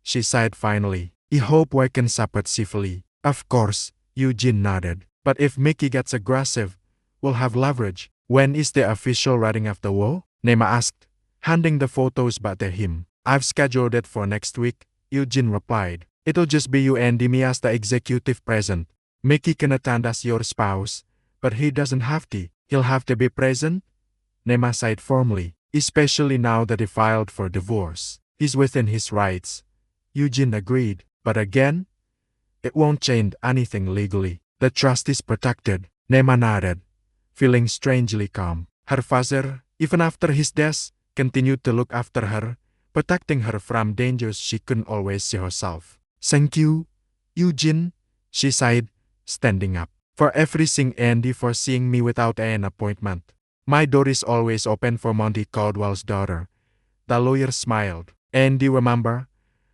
she sighed finally. I hope we can separate civilly. Of course, Eugene nodded. But if Mickey gets aggressive, we'll have leverage. When is the official writing of the will? Naima asked, handing the photos back to him. I've scheduled it for next week, Eugene replied. It'll just be you and me as the executive present. Mickey can attend as your spouse, but he doesn't have to. He'll have to be present? Naima sighed firmly, especially now that he filed for divorce. He's within his rights. Eugene agreed, but again, it won't change anything legally. The trust is protected. Naima nodded, feeling strangely calm. Her father, even after his death, continued to look after her, protecting her from dangers she couldn't always see herself. Thank you, Eugene, she sighed, standing up. For everything, Andy, for seeing me without an appointment. My door is always open for Monty Caldwell's daughter. The lawyer smiled. Andy, remember,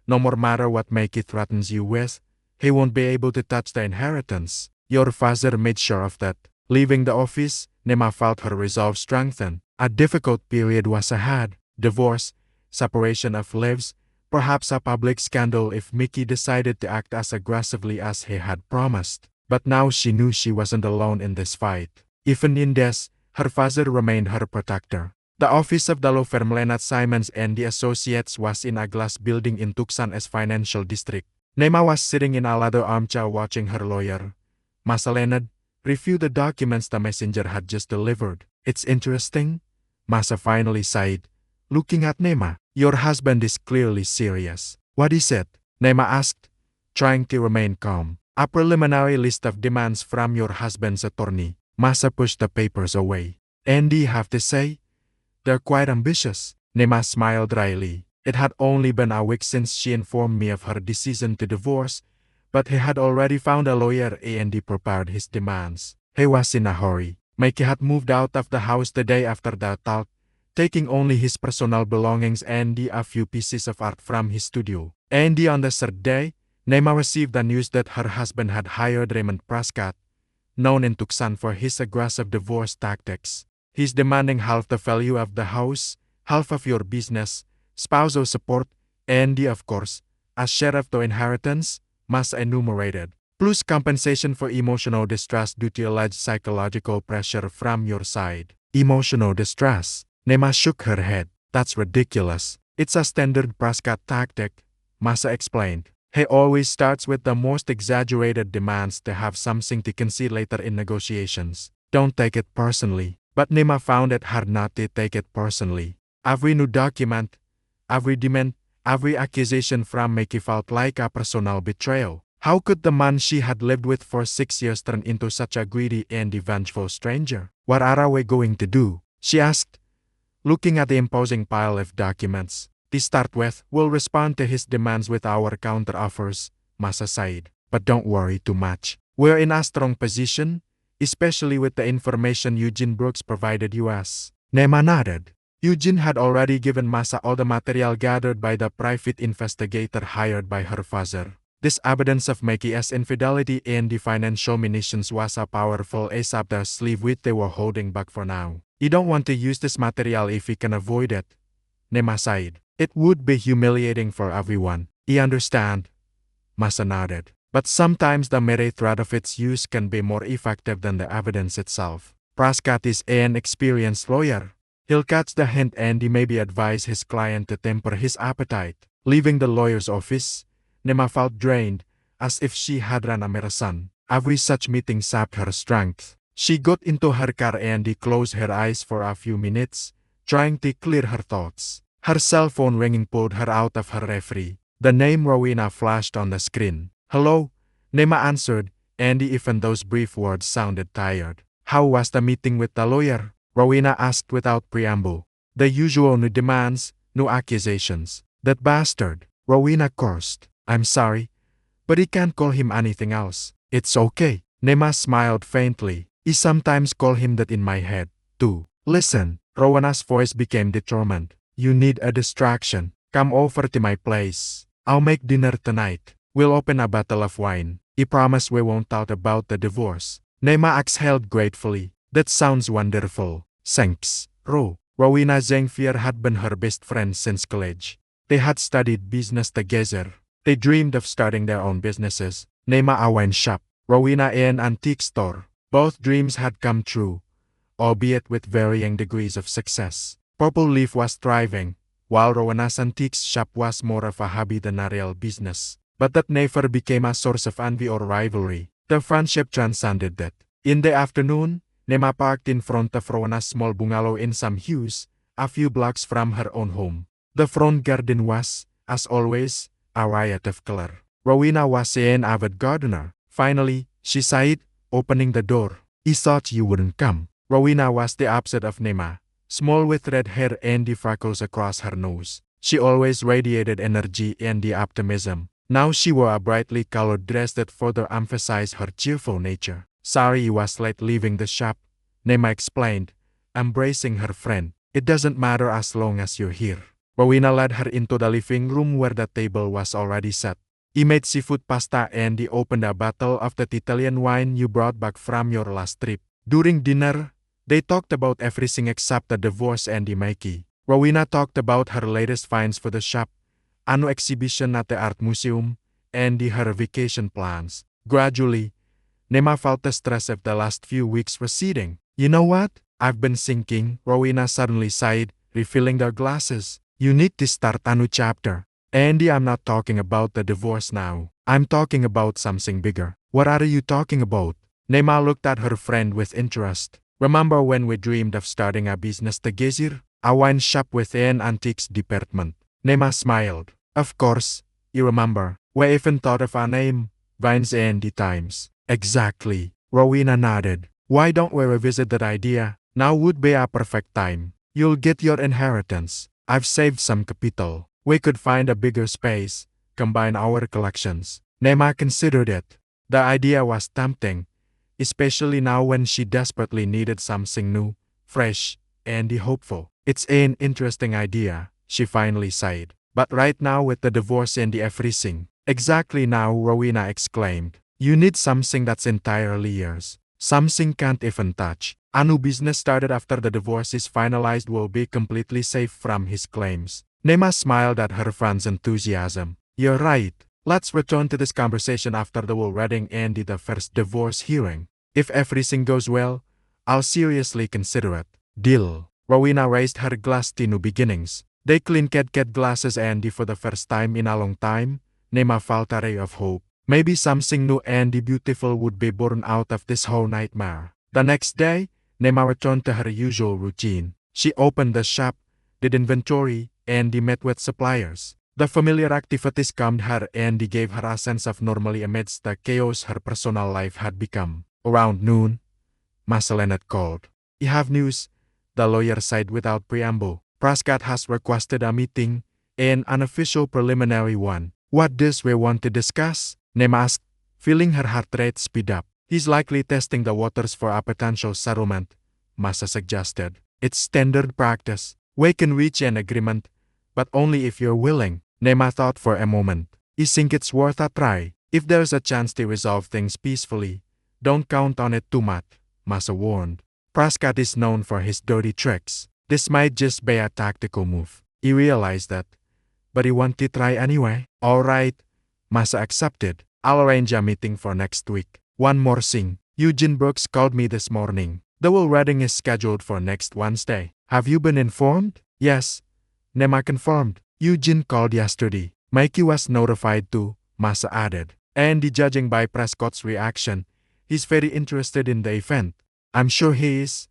no more matter what Mickey threatens you with, he won't be able to touch the inheritance. Your father made sure of that. Leaving the office, Nema felt her resolve strengthen. A difficult period was ahead. Divorce, separation of lives, perhaps a public scandal if Mickey decided to act as aggressively as he had promised. But now she knew she wasn't alone in this fight. Even in this, her father remained her protector. The office of the law firm Leonard Simons and the Associates was in a glass building in Tucson financial district. Nema was sitting in a leather armchair watching her lawyer, Masa Leonard, review the documents the messenger had just delivered. It's interesting, Masa finally sighed, looking at Nema. Your husband is clearly serious. What is it? Nema asked, trying to remain calm. A preliminary list of demands from your husband's attorney. Masa pushed the papers away. Andy, have to say, they're quite ambitious. Nema smiled dryly. It had only been a week since she informed me of her decision to divorce, but he had already found a lawyer. Andy prepared his demands. He was in a hurry. Mickey had moved out of the house the day after the talk, taking only his personal belongings and a few pieces of art from his studio. Andy, on the third day, Nema received the news that her husband had hired Raymond Prescott, known in Tucson for his aggressive divorce tactics. He's demanding half the value of the house, half of your business, spousal support, and, of course, a share of the inheritance, Masa enumerated, plus compensation for emotional distress due to alleged psychological pressure from your side. Emotional distress? Nema shook her head. That's ridiculous. It's a standard Prescott tactic, Masa explained. He always starts with the most exaggerated demands to have something to concede later in negotiations. Don't take it personally. But Nema found it hard not to take it personally. Every new document, every demand, every accusation from Mickey felt like a personal betrayal. How could the man she had lived with for 6 years turn into such a greedy and vengeful stranger? What are we going to do? She asked, looking at the imposing pile of documents. To start with, we'll respond to his demands with our counteroffers, Masa sighed. But don't worry too much. We're in a strong position, especially with the information Eugene Brooks provided us. Nema nodded. Eugene had already given Masa all the material gathered by the private investigator hired by her father. This evidence of Mickey's infidelity and the financial munitions was a powerful ace up their sleeve which they were holding back for now. You don't want to use this material if you can avoid it, Nema sighed. It would be humiliating for everyone. You understand? Masa nodded. But sometimes the mere threat of its use can be more effective than the evidence itself. Prescott is an experienced lawyer. He'll catch the hint and he maybe advise his client to temper his appetite. Leaving the lawyer's office, Nema felt drained, as if she had run a marathon. Every such meeting sapped her strength. She got into her car and closed her eyes for a few minutes, trying to clear her thoughts. Her cell phone ringing pulled her out of her reverie. The name Rowena flashed on the screen. Hello? Nema answered, and even those brief words sounded tired. How was the meeting with the lawyer? Rowena asked without preamble. The usual, no demands, no accusations. That bastard, Rowena cursed. I'm sorry, but he can't call him anything else. It's okay. Nema smiled faintly. I sometimes call him that in my head, too. Listen, Rowena's voice became determined. You need a distraction. Come over to my place. I'll make dinner tonight. We'll open a bottle of wine. I promise we won't talk about the divorce. Nema exhaled gratefully. That sounds wonderful. Thanks, Ro. Rowena Zengfier had been her best friend since college. They had studied business together. They dreamed of starting their own businesses. Nema a wine shop, Rowena an antique store. Both dreams had come true, albeit with varying degrees of success. Purple Leaf was thriving, while Rowena's antiques shop was more of a hobby than a real business. But that never became a source of envy or rivalry. The friendship transcended that. In the afternoon, Nema parked in front of Rowena's small bungalow in Sam Hughes, a few blocks from her own home. The front garden was, as always, a riot of color. Rowena was an avid gardener. Finally, she sighed, opening the door. I thought you wouldn't come. Rowena was the opposite of Nema, small with red hair and the freckles across her nose. She always radiated energy and the optimism. Now she wore a brightly colored dress that further emphasized her cheerful nature. Sorry you was late leaving the shop, Nema explained, embracing her friend. It doesn't matter as long as you're here. Rowena led her into the living room where the table was already set. He made seafood pasta and he opened a bottle of that Italian wine you brought back from your last trip. During dinner, they talked about everything except the divorce and the Mikey. Rowena talked about her latest finds for the shop, a new exhibition at the art museum, and her vacation plans. Gradually, Nema felt the stress of the last few weeks receding. You know what? I've been thinking, Rowena suddenly sighed, refilling their glasses. You need to start a new chapter. Andy, I'm not talking about the divorce now. I'm talking about something bigger. What are you talking about? Nema looked at her friend with interest. Remember when we dreamed of starting a business together? A wine shop with an antiques department. Nema smiled. Of course, you remember. We even thought of a name. Vines and the Times. Exactly. Rowena nodded. Why don't we revisit that idea? Now would be a perfect time. You'll get your inheritance. I've saved some capital. We could find a bigger space, combine our collections. Nema considered it. The idea was tempting, especially now when she desperately needed something new, fresh, and hopeful. It's an interesting idea, she finally sighed. But right now with the divorce and everything. Exactly now, Rowena exclaimed. You need something that's entirely yours. Something can't even touch. A new business started after the divorce is finalized will be completely safe from his claims. Nema smiled at her friend's enthusiasm. You're right. Let's return to this conversation after the whole wedding and the first divorce hearing. If everything goes well, I'll seriously consider it. Deal. Rowena raised her glass to new beginnings. They clinked glasses and for the first time in a long time, Nema felt a ray of hope. Maybe something new and beautiful would be born out of this whole nightmare. The next day, Nema returned to her usual routine. She opened the shop, did inventory, and met with suppliers. The familiar activities calmed her and gave her a sense of normality amidst the chaos her personal life had become. Around noon, Marcelette called. You have news, the lawyer said without preamble. Prescott has requested a meeting, an unofficial preliminary one. What does we want to discuss? Nema asked, feeling her heart rate speed up. He's likely testing the waters for a potential settlement, Masa suggested. It's standard practice. We can reach an agreement, but only if you're willing. Nema thought for a moment. You think it's worth a try? If there's a chance to resolve things peacefully, don't count on it too much, Masa warned. Prescott is known for his dirty tricks. This might just be a tactical move. He realized that, but he wanted to try anyway. All right, Masa accepted. I'll arrange a meeting for next week. One more thing. Eugene Brooks called me this morning. The whole wedding is scheduled for next Wednesday. Have you been informed? Yes. Nema confirmed. Eugene called yesterday. Mikey was notified too, Masa added. And judging by Prescott's reaction, he's very interested in the event. I'm sure he is.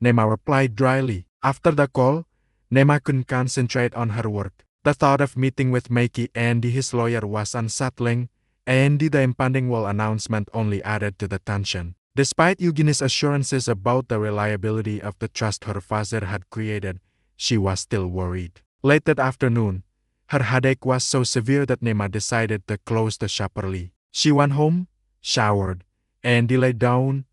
Nema replied dryly. After the call, Nema couldn't concentrate on her work. The thought of meeting with Mikey and his lawyer was unsettling, and the impending will announcement only added to the tension. Despite Eugene's assurances about the reliability of the trust her father had created, she was still worried. Late that afternoon, her headache was so severe that Nema decided to close the shop early. She went home, showered, and lay down,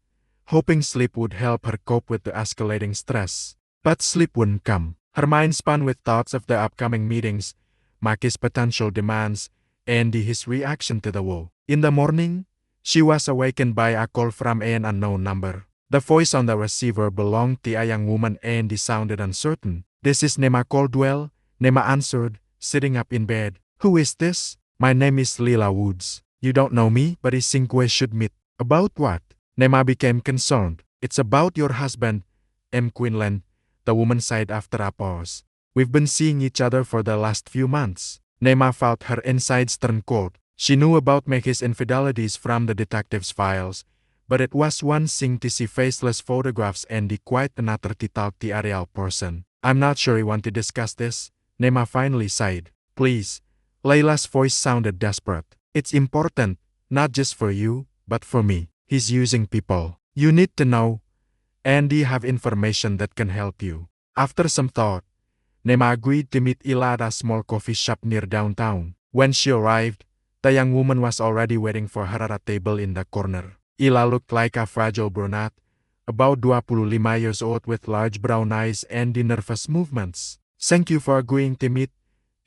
hoping sleep would help her cope with the escalating stress. But sleep wouldn't come. Her mind spun with thoughts of the upcoming meetings, Maki's potential demands, and his reaction to the war. In the morning, she was awakened by a call from an unknown number. The voice on the receiver belonged to a young woman and sounded uncertain. This is Nema Caldwell, Nema answered, sitting up in bed. Who is this? My name is Lila Woods. You don't know me, but I think we should meet. About what? Nema became concerned. It's about your husband, M. Quinlan, the woman sighed after a pause. We've been seeing each other for the last few months. Nema felt her insides turn cold. She knew about Maki's infidelities from the detective's files, but it was one thing to see faceless photographs and quite another to talk to a real person. I'm not sure you want to discuss this, Nema finally sighed. Please. Layla's voice sounded desperate. It's important, not just for you, but for me. He's using people. You need to know, and you have information that can help you. After some thought, Nema agreed to meet Ila at a small coffee shop near downtown. When she arrived, the young woman was already waiting for her at a table in the corner. Ila looked like a fragile brunette, about 25 years old with large brown eyes and nervous movements. Thank you for agreeing to meet,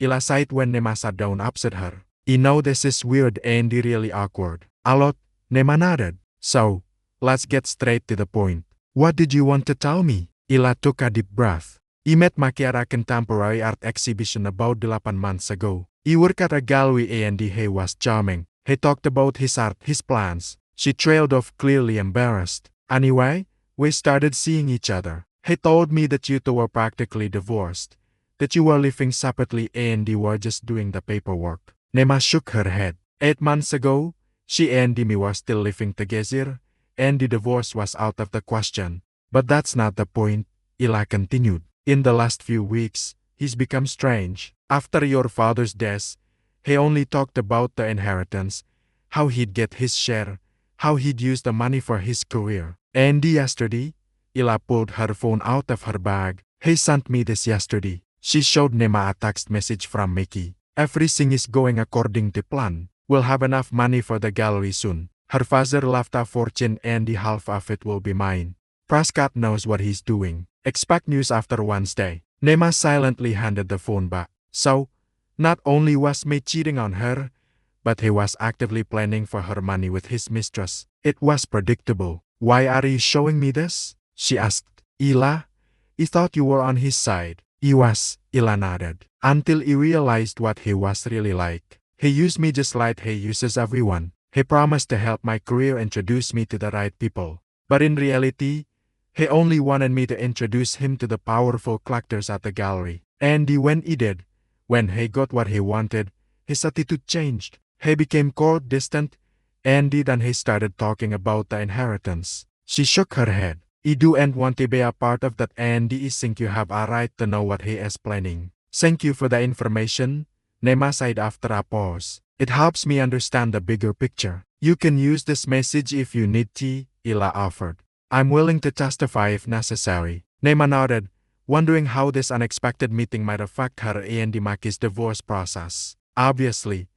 Ila sighed when Nema sat down opposite her. I know this is weird and really awkward. A lot, Nema nodded. So, let's get straight to the point. What did you want to tell me? Ila took a deep breath. I met Maki at a contemporary art exhibition about 8 months ago. I worked at a gallery and he was charming. He talked about his art, his plans. She trailed off, clearly embarrassed. Anyway, we started seeing each other. He told me that you two were practically divorced, that you were living separately and you were just doing the paperwork. Nema shook her head. 8 months ago, she and me were still living together, and the divorce was out of the question. But that's not the point, Ila continued. In the last few weeks, he's become strange. After your father's death, he only talked about the inheritance, how he'd get his share, how he'd use the money for his career. And yesterday, Ila pulled her phone out of her bag. He sent me this yesterday. She showed Nema a text message from Mickey. Everything is going according to plan. We'll have enough money for the gallery soon. Her father left a fortune and the half of it will be mine. Prescott knows what he's doing. Expect news after Wednesday. Nema silently handed the phone back. So, not only was May cheating on her, but he was actively planning for her money with his mistress. It was predictable. Why are you showing me this? She asked. Ila, I thought you were on his side. I was, Ila nodded. Until I realized what he was really like. He used me just like he uses everyone. He promised to help my career, introduce me to the right people. But in reality, he only wanted me to introduce him to the powerful collectors at the gallery. And when he did, when he got what he wanted, his attitude changed. He became cold, distant, and then he started talking about the inheritance. She shook her head. I don't want to be a part of that, and I think you have a right to know what he is planning. Thank you for the information, Nema said after a pause. It helps me understand the bigger picture. You can use this message if you need to, Ila offered. I'm willing to testify if necessary. Nema nodded, wondering how this unexpected meeting might affect her and Maki's divorce process. Obviously,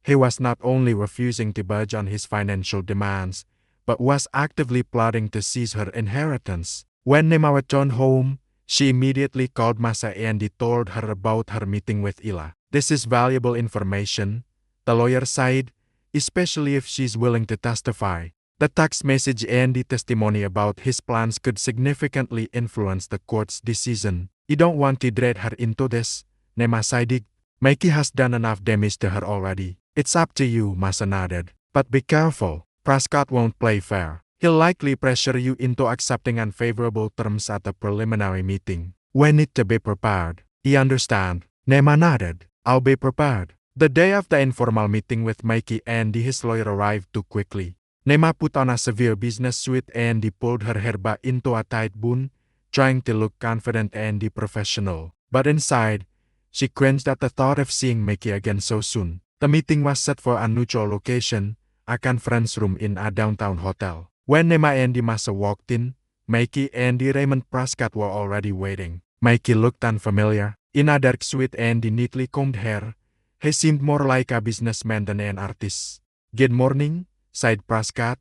he was not only refusing to budge on his financial demands, but was actively plotting to seize her inheritance. When Nema returned home, she immediately called Masa and told her about her meeting with Ila. This is valuable information, the lawyer said, especially if she's willing to testify. The text message and the testimony about his plans could significantly influence the court's decision. You don't want to drag her into this, Nema said. Mikey has done enough damage to her already. It's up to you, Masa nodded. But be careful. Prescott won't play fair. He'll likely pressure you into accepting unfavorable terms at the preliminary meeting. We need to be prepared. I understand. Nema nodded. I'll be prepared. The day of the informal meeting with Mikey and his lawyer arrived too quickly. Nema put on a severe business suit and pulled her hair back into a tight bun, trying to look confident and professional. But inside, she cringed at the thought of seeing Mikey again so soon. The meeting was set for a neutral location, a conference room in a downtown hotel. When Nema and Masa walked in, Mikey and Raymond Prescott were already waiting. Mikey looked unfamiliar. In a dark suit and neatly combed hair, he seemed more like a businessman than an artist. Good morning, sighed Prescott,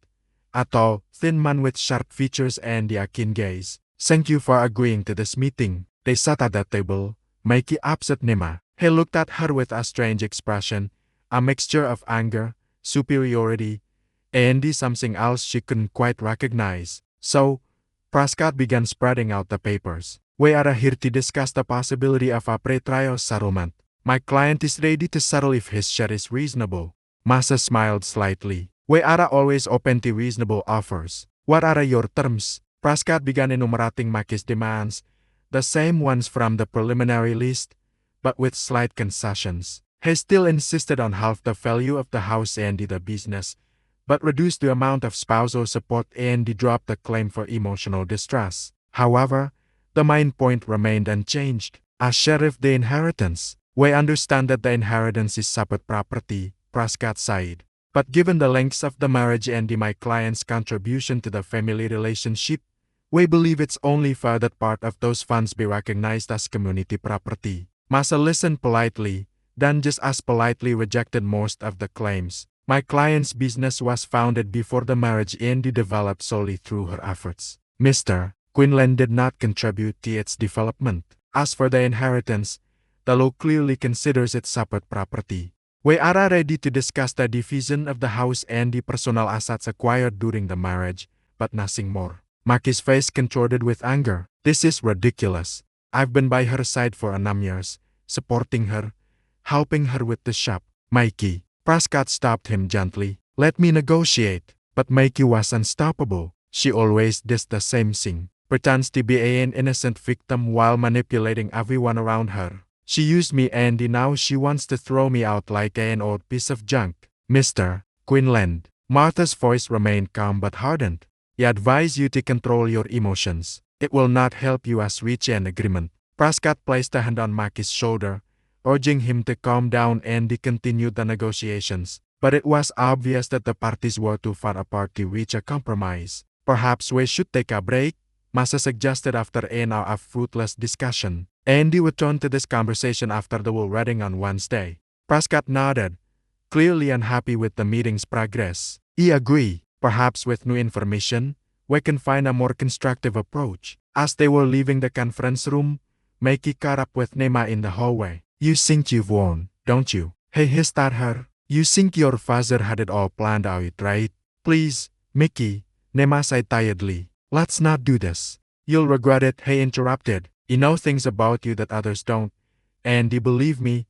a tall, thin man with sharp features and a keen gaze. Thank you for agreeing to this meeting. They sat at the table, Mikey opposite Nema. He looked at her with a strange expression, a mixture of anger, superiority, and something else she couldn't quite recognize. So, Prescott began spreading out the papers. We are here to discuss the possibility of a pre-trial settlement. My client is ready to settle if his share is reasonable. Masa smiled slightly. We are always open to reasonable offers. What are your terms? Prescott began enumerating Maki's demands, the same ones from the preliminary list, but with slight concessions. He still insisted on half the value of the house and the business, but reduced the amount of spousal support and dropped the claim for emotional distress. However, the main point remained unchanged. A share of the inheritance. We understand that the inheritance is separate property, Prescott said. But given the length of the marriage and my client's contribution to the family relationship, we believe it's only fair that part of those funds be recognized as community property. Masa listened politely, then just as politely rejected most of the claims. My client's business was founded before the marriage and developed solely through her efforts. Mr. Quinlan did not contribute to its development. As for the inheritance, the law clearly considers it separate property. We are ready to discuss the division of the house and the personal assets acquired during the marriage, but nothing more. Maki's face contorted with anger. This is ridiculous. I've been by her side for 9 years, supporting her, helping her with the shop. Mikey. Prescott stopped him gently. Let me negotiate. But Mikey was unstoppable. She always does the same thing. Pretends to be an innocent victim while manipulating everyone around her. She used me and now she wants to throw me out like an old piece of junk. Mr. Quinlan. Martha's voice remained calm but hardened. I advise you to control your emotions. It will not help you as reach an agreement. Prescott placed a hand on Maki's shoulder, urging him to calm down and continue the negotiations. But it was obvious that the parties were too far apart to reach a compromise. Perhaps we should take a break, Masa suggested after an hour of fruitless discussion. Andy returned to this conversation after the wedding on Wednesday. Prescott nodded, clearly unhappy with the meeting's progress. I agree. Perhaps with new information, we can find a more constructive approach. As they were leaving the conference room, Mikey caught up with Nema in the hallway. You think you've won, don't you? He hissed at her. You think your father had it all planned out, right? Please, Mickey, Nema said tiredly. Let's not do this. You'll regret it, he interrupted. I know things about you that others don't. And believe me,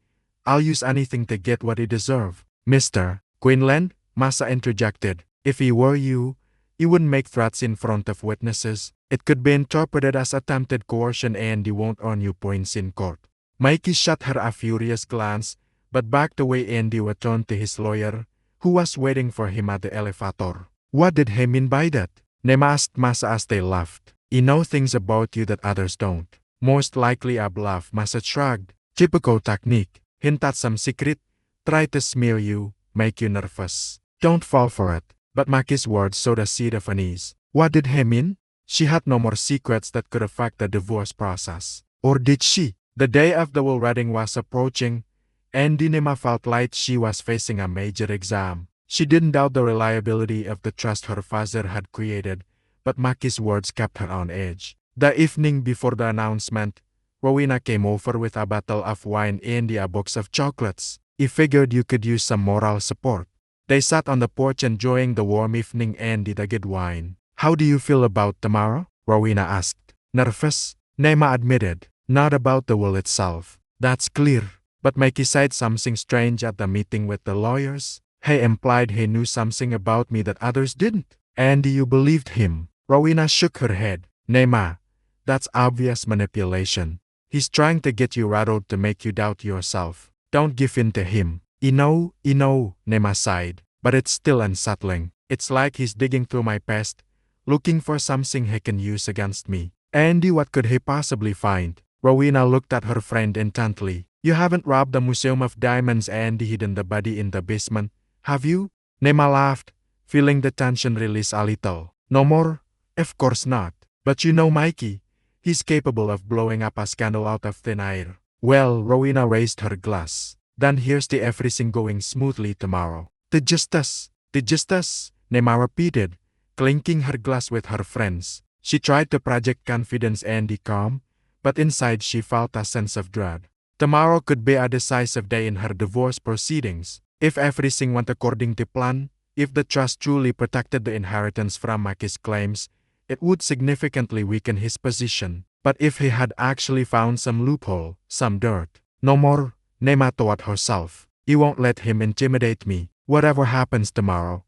I'll use anything to get what I deserve. Mr. Quinlan, Masa interjected. If he were you wouldn't make threats in front of witnesses. It could be interpreted as attempted coercion and won't earn you points in court. Mikey shot her a furious glance, but backed away and returned to his lawyer, who was waiting for him at the elevator. What did he mean by that? Nema asked Masa as they left. I know things about you that others don't. Most likely a bluff, Masa shrugged. Typical technique. Hint at some secret. Try to smear you, make you nervous. Don't fall for it. But Maki's words sowed a seed of unease. What did he mean? She had no more secrets that could affect the divorce process. Or did she? The day of the wedding was approaching, and Nema felt like she was facing a major exam. She didn't doubt the reliability of the trust her father had created, but Maki's words kept her on edge. The evening before the announcement, Rowena came over with a bottle of wine and a box of chocolates. I figured you could use some moral support. They sat on the porch enjoying the warm evening and the good wine. How do you feel about tomorrow? Rowena asked. Nervous? Nema admitted. Not about the will itself. That's clear. But Mikey said something strange at the meeting with the lawyers. He implied he knew something about me that others didn't. And you believed him. Rowena shook her head. Nema, that's obvious manipulation. He's trying to get you rattled to make you doubt yourself. Don't give in to him. I know, Nema sighed, but it's still unsettling. It's like he's digging through my past, looking for something he can use against me. Andy, what could he possibly find? Rowena looked at her friend intently. You haven't robbed the Museum of Diamonds and hidden the body in the basement, have you? Nema laughed, feeling the tension release a little. No more? Of course not. But you know Mikey. He's capable of blowing up a scandal out of thin air. Well, Rowena raised her glass. Then here's to everything going smoothly tomorrow. To justice, Nema repeated, clinking her glass with her friends. She tried to project confidence and calm, but inside she felt a sense of dread. Tomorrow could be a decisive day in her divorce proceedings. If everything went according to plan, if the trust truly protected the inheritance from Maki's claims, it would significantly weaken his position. But if he had actually found some loophole, some dirt, no more, Nema thought herself. He won't let him intimidate me. Whatever happens tomorrow,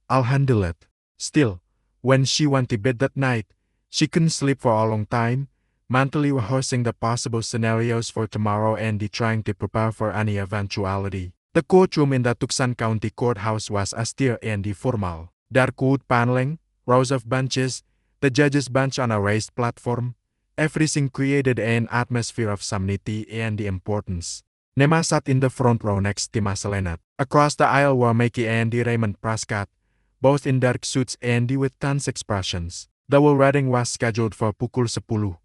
I'll handle it. Still, when she went to bed that night, she couldn't sleep for a long time, mentally rehearsing the possible scenarios for tomorrow and trying to prepare for any eventuality. The courtroom in the Tucson County Courthouse was austere and formal. Dark wood paneling, rows of benches, the judge's bench on a raised platform, everything created an atmosphere of solemnity and importance. Nema sat in the front row next to Masa Lennart. Across the aisle were Mickey and Raymond Prescott, both in dark suits and with tense expressions. The wedding was scheduled for pukul 10,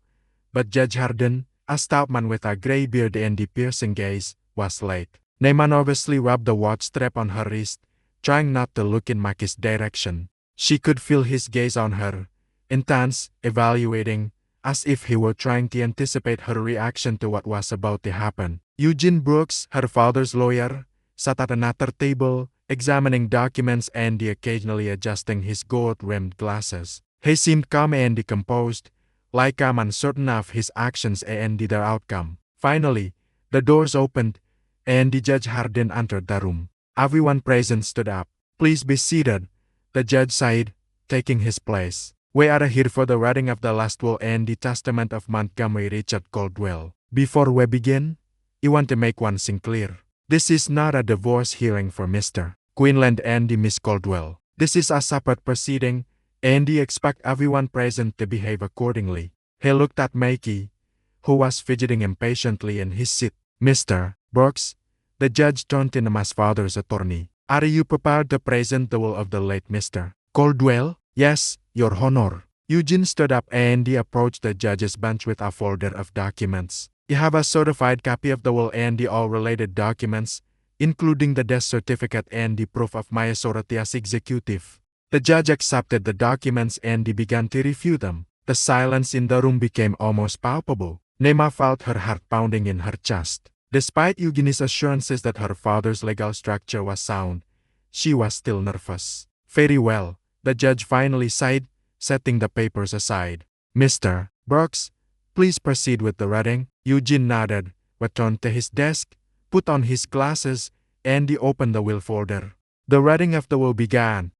but Judge Harden, a stout man with a gray beard and piercing gaze, was late. Nema nervously rubbed the watch strap on her wrist, trying not to look in Maki's direction. She could feel his gaze on her, intense, evaluating, as if he were trying to anticipate her reaction to what was about to happen. Eugene Brooks, her father's lawyer, sat at another table, examining documents and occasionally adjusting his gold-rimmed glasses. He seemed calm and composed, like I'm uncertain of his actions and their outcome. Finally, the doors opened, and Judge Hardin entered the room. Everyone present stood up. "Please be seated," the judge said, taking his place. "We are here for the reading of the last will and the testament of Montgomery Richard Caldwell. Before we begin, I want to make one thing clear. This is not a divorce hearing for Mr. Quinlan and Miss Caldwell. This is a separate proceeding, and I expect everyone present to behave accordingly." He looked at Maki, who was fidgeting impatiently in his seat. "Mr. Brooks," the judge turned to Nema's father's attorney. "Are you prepared to present the will of the late Mr. Caldwell?" "Yes, Your Honor." Eugene stood up and he approached the judge's bench with a folder of documents. "You have a certified copy of the will and all related documents, including the death certificate and the proof of my authority as executive." The judge accepted the documents and he began to review them. The silence in the room became almost palpable. Nema felt her heart pounding in her chest. Despite Eugenie's assurances that her father's legal structure was sound, she was still nervous. "Very well," the judge finally said, setting the papers aside. "Mr. Brooks, please proceed with the reading." Eugene nodded, returned to his desk, put on his glasses, and he opened the will folder. The reading of the will began.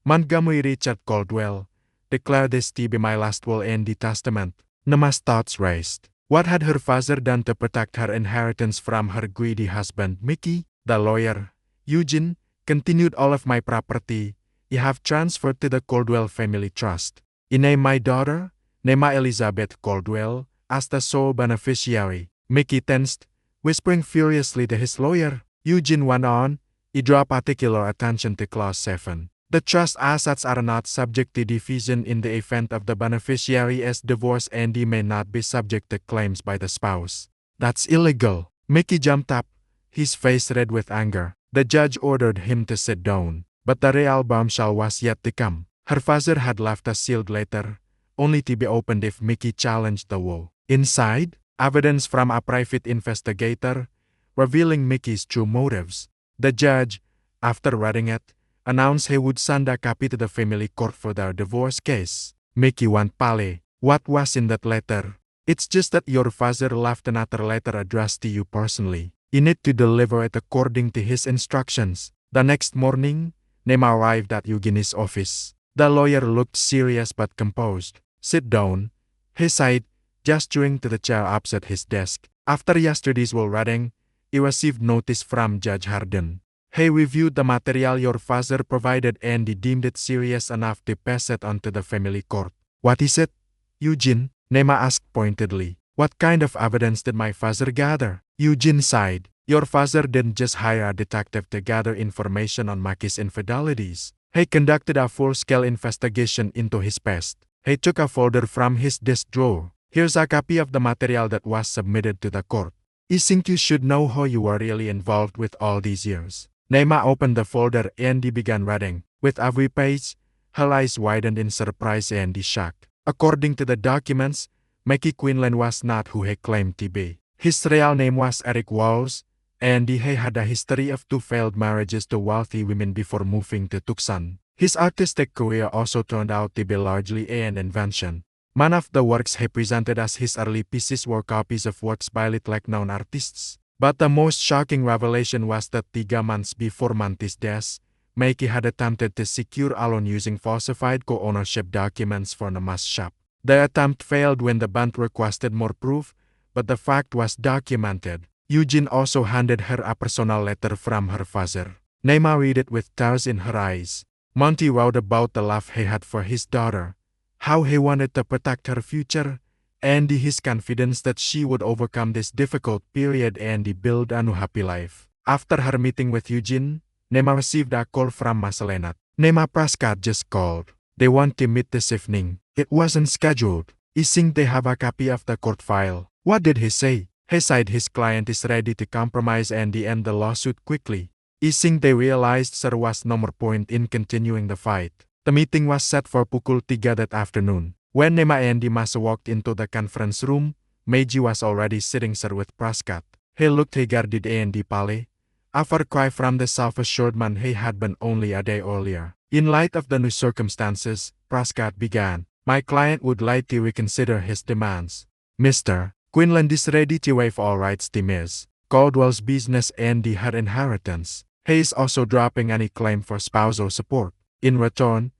Montgomery Richard Caldwell, declare this to be my last will and the testament." Nema's thoughts raced. What had her father done to protect her inheritance from her greedy husband, Mickey? The lawyer, Eugene, continued, "All of my property I have transferred to the Caldwell Family Trust. I name my daughter, Nema Elizabeth Caldwell, as the sole beneficiary." Mickey tensed, whispering furiously to his lawyer. Eugene went on, "I draw particular attention to Clause 7. The trust assets are not subject to division in the event of the beneficiary is divorced and he may not be subject to claims by the spouse." "That's illegal." Mickey jumped up, his face red with anger. The judge ordered him to sit down, but the real bombshell was yet to come. Her father had left a sealed letter, only to be opened if Mickey challenged the will. Inside, evidence from a private investigator, revealing Mickey's true motives. The judge, after reading it, announced he would send a copy to the family court for their divorce case. Mickey went pale. "What was in that letter?" "It's just that your father left another letter addressed to you personally. You need to deliver it according to his instructions." The next morning, Nema arrived at Eugenie's office. The lawyer looked serious but composed. "Sit down," he said, gesturing to the chair opposite his desk. "After yesterday's will reading, he received notice from Judge Hardin. He reviewed the material your father provided and he deemed it serious enough to pass it on to the family court." "What is it, Eugene?" Nema asked pointedly. "What kind of evidence did my father gather?" Eugene sighed. "Your father didn't just hire a detective to gather information on Maki's infidelities. He conducted a full-scale investigation into his past. He took a folder from his desk drawer. Here's a copy of the material that was submitted to the court. I think you should know how you were really involved with all these years." Nema opened the folder and he began reading. With every page, her eyes widened in surprise and shock. According to the documents, Mickey Quinlan was not who he claimed to be. His real name was Eric Walls, and he had a history of 2 failed marriages to wealthy women before moving to Tucson. His artistic career also turned out to be largely an invention. Many of the works he presented as his early pieces were copies of works by little-known artists. But the most shocking revelation was that 3 months before Manti's death, Mickey had attempted to secure a loan using falsified co-ownership documents for Nema's shop. The attempt failed when the bank requested more proof, but the fact was documented. Eugene also handed her a personal letter from her father. Nema read it with tears in her eyes. Monty wrote about the love he had for his daughter, how he wanted to protect her future, and his confidence that she would overcome this difficult period and build a new happy life. After her meeting with Eugene, Nema received a call from Maselenat. "Nema Prescott just called. They want to meet this evening. It wasn't scheduled. I think they have a copy of the court file." "What did he say?" "He said his client is ready to compromise and end the lawsuit quickly. Ising they realized there was no more point in continuing the fight. The meeting was set for pukul 3 that afternoon. When Nema and Dimasa walked into the conference room, Meiji was already sitting there with Prescott. He looked regarded Andy Pale. A far cry from the self-assured man he had been only a day earlier. In light of the new circumstances, Prescott began. My client would like to reconsider his demands. Mr. Quinlan is ready to waive all rights to Ms. Caldwell's business and her inheritance. He is also dropping any claim for spousal support. In return,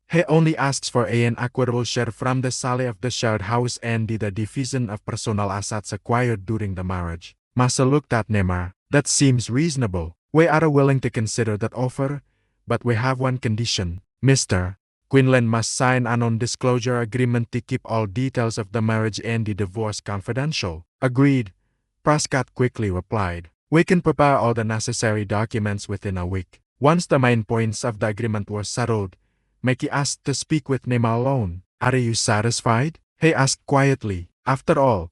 he only asks for an equitable share from the sale of the shared house and the division of personal assets acquired during the marriage. Masa looked at Nema. That seems reasonable. We are willing to consider that offer, but we have one condition. Mr. Quinlan must sign a non-disclosure agreement to keep all details of the marriage and the divorce confidential. Agreed, Prescott quickly replied. We can prepare all the necessary documents within a week. Once the main points of the agreement were settled, Mickey asked to speak with Nema alone. Are you satisfied? He asked quietly. After all,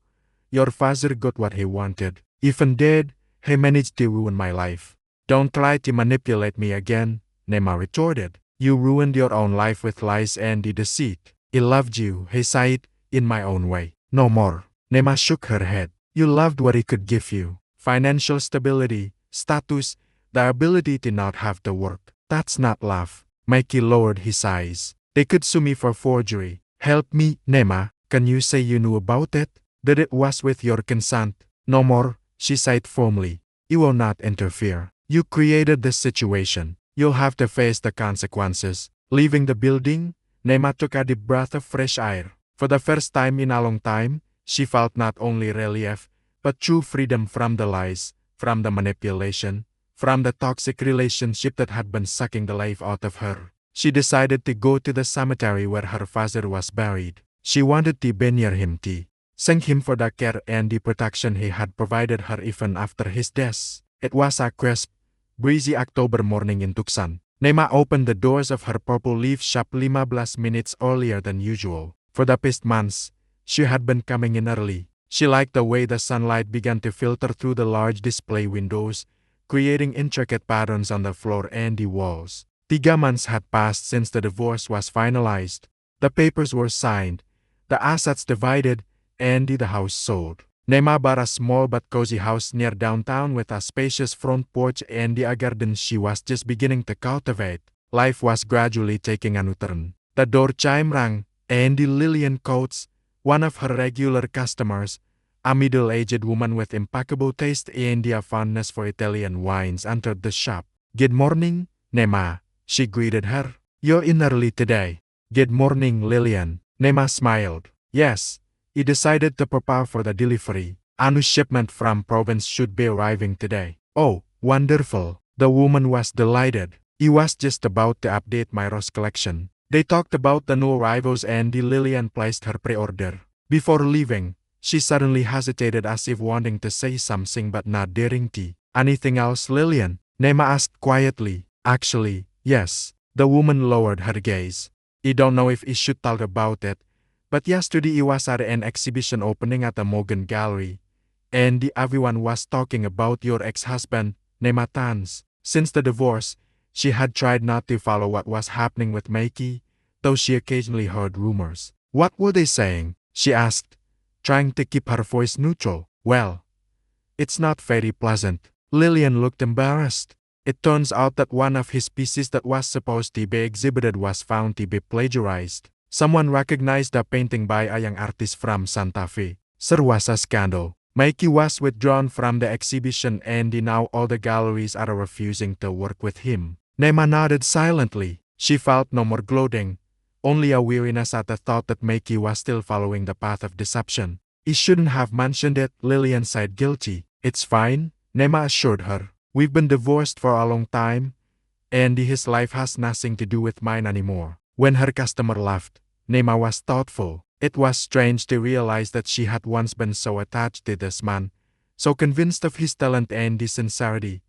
your father got what he wanted. Even dead, he managed to ruin my life. Don't try to manipulate me again, Nema retorted. You ruined your own life with lies and deceit. I loved you, he sighed, in my own way. No more. Nema shook her head. You loved what he could give you. Financial stability, status, the ability to not have to work. That's not love. Mikey lowered his eyes. They could sue me for forgery. Help me, Nema. Can you say you knew about it? That it was with your consent? No more, she sighed firmly. You will not interfere. You created this situation. You'll have to face the consequences. Leaving the building, Nema took a deep breath of fresh air. For the first time in a long time, she felt not only relief, but true freedom from the lies, from the manipulation, from the toxic relationship that had been sucking the life out of her. She decided to go to the cemetery where her father was buried. She wanted to be near him to thank him for the care and the protection he had provided her even after his death. It was a crisp, breezy October morning in Tucson. Nema opened the doors of her Purple Leaf shop 15 minutes earlier than usual. For the past months, she had been coming in early. She liked the way the sunlight began to filter through the large display windows, creating intricate patterns on the floor and the walls. 3 months had passed since the divorce was finalized. The papers were signed, the assets divided, and the house sold. Nema bought a small but cozy house near downtown with a spacious front porch and a garden she was just beginning to cultivate. Life was gradually taking a new turn. The door chime rang, and Lillian Coates, one of her regular customers, a middle-aged woman with impeccable taste and a fondness for Italian wines, entered the shop. Good morning, Nema, she greeted her. You're in early today. Good morning, Lillian. Nema smiled. Yes, he decided to prepare for the delivery. A new shipment from province should be arriving today. Oh, wonderful. The woman was delighted. He was just about to update my rose collection. They talked about the new arrivals and Lillian placed her pre-order. Before leaving, she suddenly hesitated as if wanting to say something but not daring to. Anything else, Lillian? Nema asked quietly. Actually, yes. The woman lowered her gaze. I don't know if I should talk about it, but yesterday I was at an exhibition opening at the Morgan Gallery, and everyone was talking about your ex-husband, Nema Tanz. Since the divorce, she had tried not to follow what was happening with Mikey, though she occasionally heard rumors. What were they saying? She asked, trying to keep her voice neutral. Well, it's not very pleasant. Lillian looked embarrassed. It turns out that one of his pieces that was supposed to be exhibited was found to be plagiarized. Someone recognized the painting by a young artist from Santa Fe. There was a scandal. Mikey was withdrawn from the exhibition and now all the galleries are refusing to work with him. Nema nodded silently. She felt no more gloating, only a weariness at the thought that Mikey was still following the path of deception. He shouldn't have mentioned it, Lillian sighed guilty. It's fine, Nema assured her. We've been divorced for a long time, and his life has nothing to do with mine anymore. When her customer left, Nema was thoughtful. It was strange to realize that she had once been so attached to this man, so convinced of his talent and his sincerity.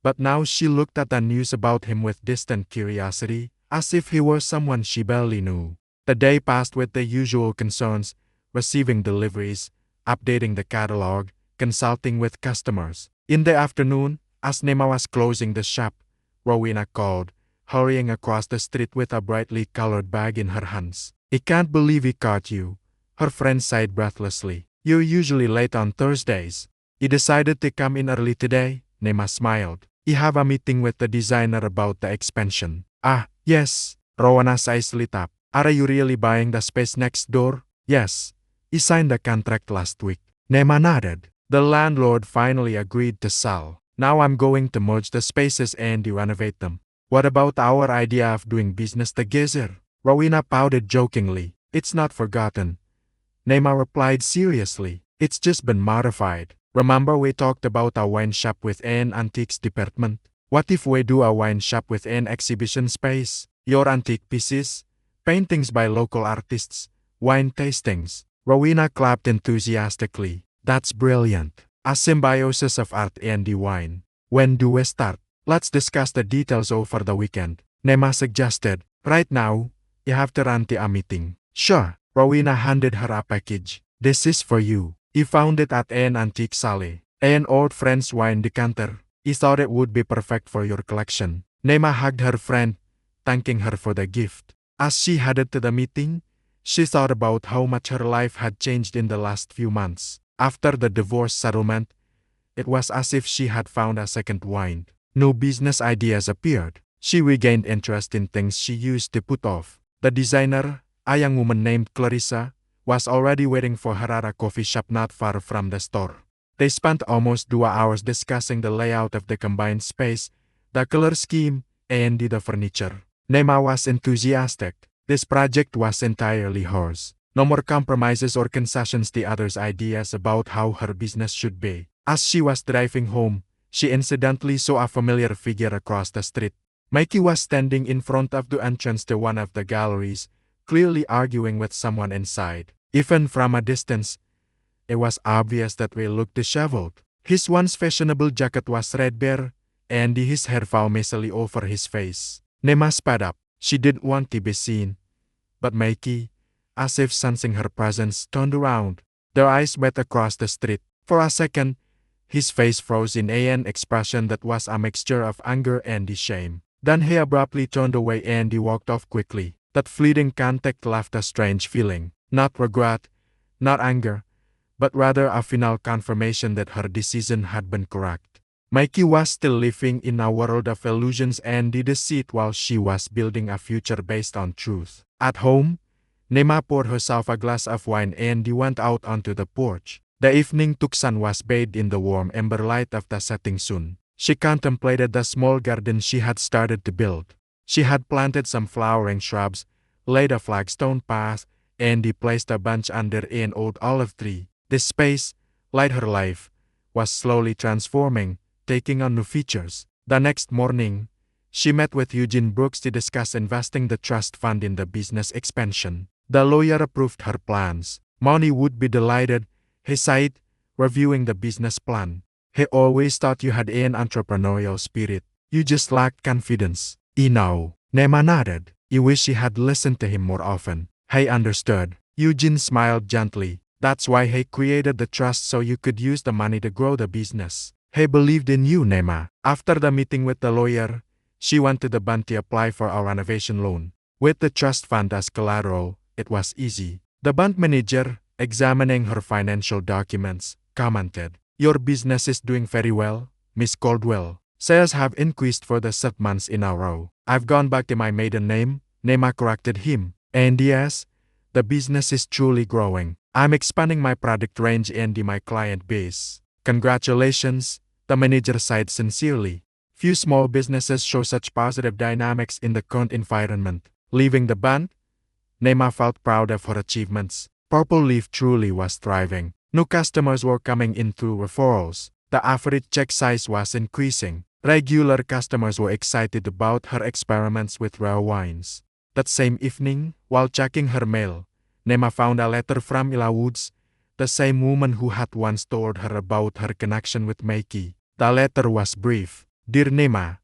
But now she looked at the news about him with distant curiosity, as if he were someone she barely knew. The day passed with the usual concerns, receiving deliveries, updating the catalog, consulting with customers. In the afternoon, As Nema was closing the shop, Rowena called, hurrying across the street with a brightly colored bag in her hands. "I can't believe he caught you," her friend sighed breathlessly. "You're usually late on Thursdays." "You decided to come in early today?" Nema smiled. "I have a meeting with the designer about the expansion." "Ah, yes." Rowena's eyes lit up. "Are you really buying the space next door?" "Yes. I signed the contract last week." Nema nodded. "The landlord finally agreed to sell. Now I'm going to merge the spaces and renovate them." "What about our idea of doing business together?" Rowena pouted jokingly. "It's not forgotten." Nema replied seriously. "It's just been modified. Remember we talked about a wine shop with an antiques department? What if we do a wine shop with an exhibition space? Your antique pieces, paintings by local artists, wine tastings." Rowena clapped enthusiastically. "That's brilliant. A symbiosis of art and wine. When do we start?" "Let's discuss the details over the weekend," Nema suggested. "Right now, you have to run to a meeting." "Sure." Rowena handed her a package. "This is for you. I found it at an antique sale. An old French wine decanter. I thought it would be perfect for your collection." Nema hugged her friend, thanking her for the gift. As she headed to the meeting, she thought about how much her life had changed in the last few months. After the divorce settlement, it was as if she had found a second wind. New business ideas appeared. She regained interest in things she used to put off. The designer, a young woman named Clarissa, was already waiting for her at a coffee shop not far from the store. They spent almost 2 hours discussing the layout of the combined space, the color scheme, and the furniture. Nema was enthusiastic. This project was entirely hers. No more compromises or concessions to others' ideas about how her business should be. As she was driving home, she incidentally saw a familiar figure across the street. Mikey was standing in front of the entrance to one of the galleries, clearly arguing with someone inside. Even from a distance, it was obvious that he looked disheveled. His once fashionable jacket was threadbare, and his hair fell messily over his face. Nema sped up. She didn't want to be seen. But Mikey, as if sensing her presence, turned around. Their eyes met across the street. For a second, his face froze in an expression that was a mixture of anger and shame. Then he abruptly turned away and walked off quickly. That fleeting contact left a strange feeling. Not regret, not anger, but rather a final confirmation that her decision had been correct. Mikey was still living in a world of illusions and deceit while she was building a future based on truth. At home, Nema poured herself a glass of wine and went out onto the porch. The evening Tucson was bathed in the warm ember light of the setting sun. She contemplated the small garden she had started to build. She had planted some flowering shrubs, laid a flagstone path, and placed a bench under an old olive tree. This space, like her life, was slowly transforming, taking on new features. The next morning, she met with Eugene Brooks to discuss investing the trust fund in the business expansion. The lawyer approved her plans. "Money would be delighted," he said, reviewing the business plan. "He always thought you had an entrepreneurial spirit. You just lacked confidence." "I know." Nema nodded. "I wish she had listened to him more often." "He understood." Eugene smiled gently. "That's why he created the trust so you could use the money to grow the business. He believed in you, Nema." After the meeting with the lawyer, she went to the bank to apply for a renovation loan. With the trust fund as collateral, it was easy. The bank manager, examining her financial documents, commented, "Your business is doing very well, Miss Caldwell. Sales have increased for the 7th month in a row." "I've gone back to my maiden name," Nema corrected him. "And yes, the business is truly growing. I'm expanding my product range and my client base." "Congratulations," the manager sighed sincerely. Few small businesses show such positive dynamics in the current environment. Leaving the bank, Nema felt proud of her achievements. Purple Leaf truly was thriving. New customers were coming in through referrals. The average check size was increasing. Regular customers were excited about her experiments with rare wines. That same evening, while checking her mail, Nema found a letter from Ella Woods, the same woman who had once told her about her connection with Mikey. The letter was brief. "Dear Nema,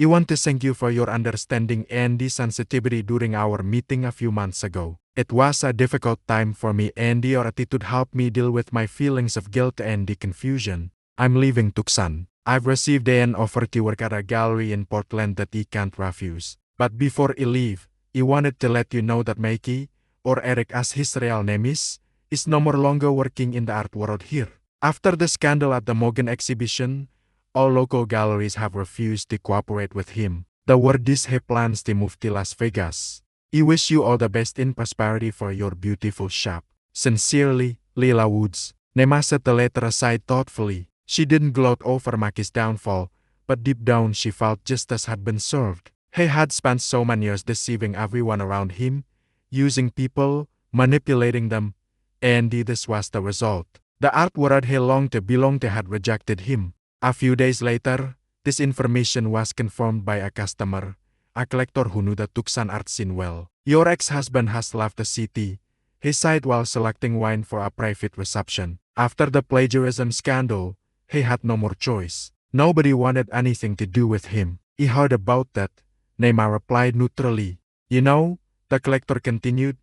I want to thank you for your understanding and sensitivity during our meeting a few months ago. It was a difficult time for me and your attitude helped me deal with my feelings of guilt and confusion. I'm leaving Tucson. I've received an offer to work at a gallery in Portland that he can't refuse. But before he leave, he wanted to let you know that Mikey, or Eric as his real name is no more longer working in the art world here. After the scandal at the Morgan exhibition, all local galleries have refused to cooperate with him. The word is he plans to move to Las Vegas. He wish you all the best in prosperity for your beautiful shop. Sincerely, Lila Woods. Nema set the letter aside thoughtfully. She didn't gloat over Maki's downfall, but deep down she felt justice had been served. He had spent so many years deceiving everyone around him, using people, manipulating them, and this was the result. The art world he longed to belong to had rejected him. A few days later, this information was confirmed by a customer, a collector who knew the Tucson art scene well. Your ex-husband has left the city, he sighed while selecting wine for a private reception. After the plagiarism scandal, he had no more choice. Nobody wanted anything to do with him. He heard about that. Neymar replied neutrally. You know, the collector continued,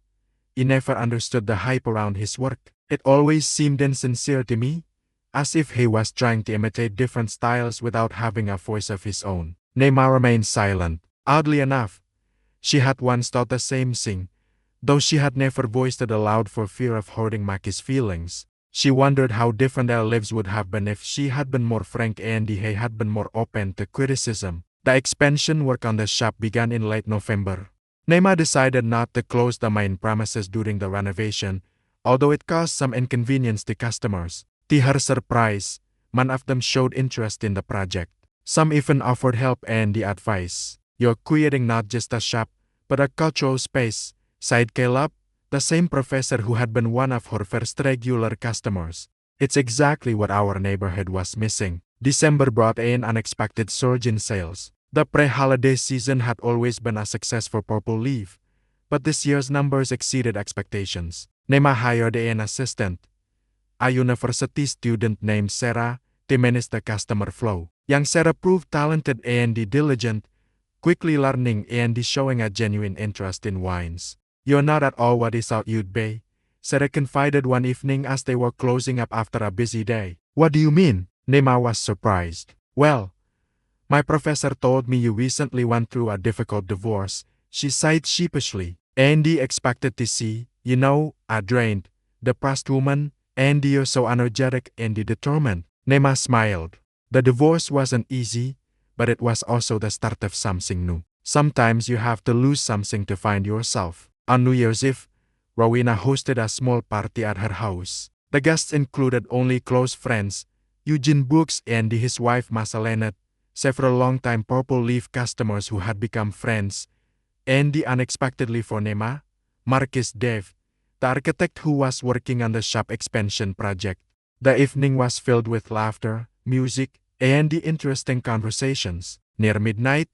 he never understood the hype around his work. It always seemed insincere to me, as if he was trying to imitate different styles without having a voice of his own. Neymar remained silent. Oddly enough, she had once thought the same thing, though she had never voiced it aloud for fear of hurting Maki's feelings. She wondered how different their lives would have been if she had been more frank and he had been more open to criticism. The expansion work on the shop began in late November. Neymar decided not to close the main premises during the renovation, although it caused some inconvenience to customers. To her surprise, many of them showed interest in the project. Some even offered help and the advice. You're creating not just a shop, but a cultural space, sighed Caleb, the same professor who had been one of her first regular customers. It's exactly what our neighborhood was missing. December brought an unexpected surge in sales. The pre-holiday season had always been a success for Purple Leaf, but this year's numbers exceeded expectations. Neymar hired an assistant, a university student named Sarah, to manage the customer flow. Young Sarah proved talented and diligent, quickly learning and showing a genuine interest in wines. You're not at all what he thought you'd be, Sarah confided one evening as they were closing up after a busy day. What do you mean? Neymar was surprised. Well, my professor told me you recently went through a difficult divorce, she sighed sheepishly. Andy expected to see, a drained, depressed woman, and you're so energetic and determined. Neymar smiled. The divorce wasn't easy, but it was also the start of something new. Sometimes you have to lose something to find yourself. On New Year's Eve, Rowena hosted a small party at her house. The guests included only close friends, Eugene Brooks and his wife Masalena, several longtime Purple Leaf customers who had become friends, and unexpectedly for Neymar, Marcus Dave, the architect who was working on the shop expansion project. The evening was filled with laughter, music, and interesting conversations. Near midnight,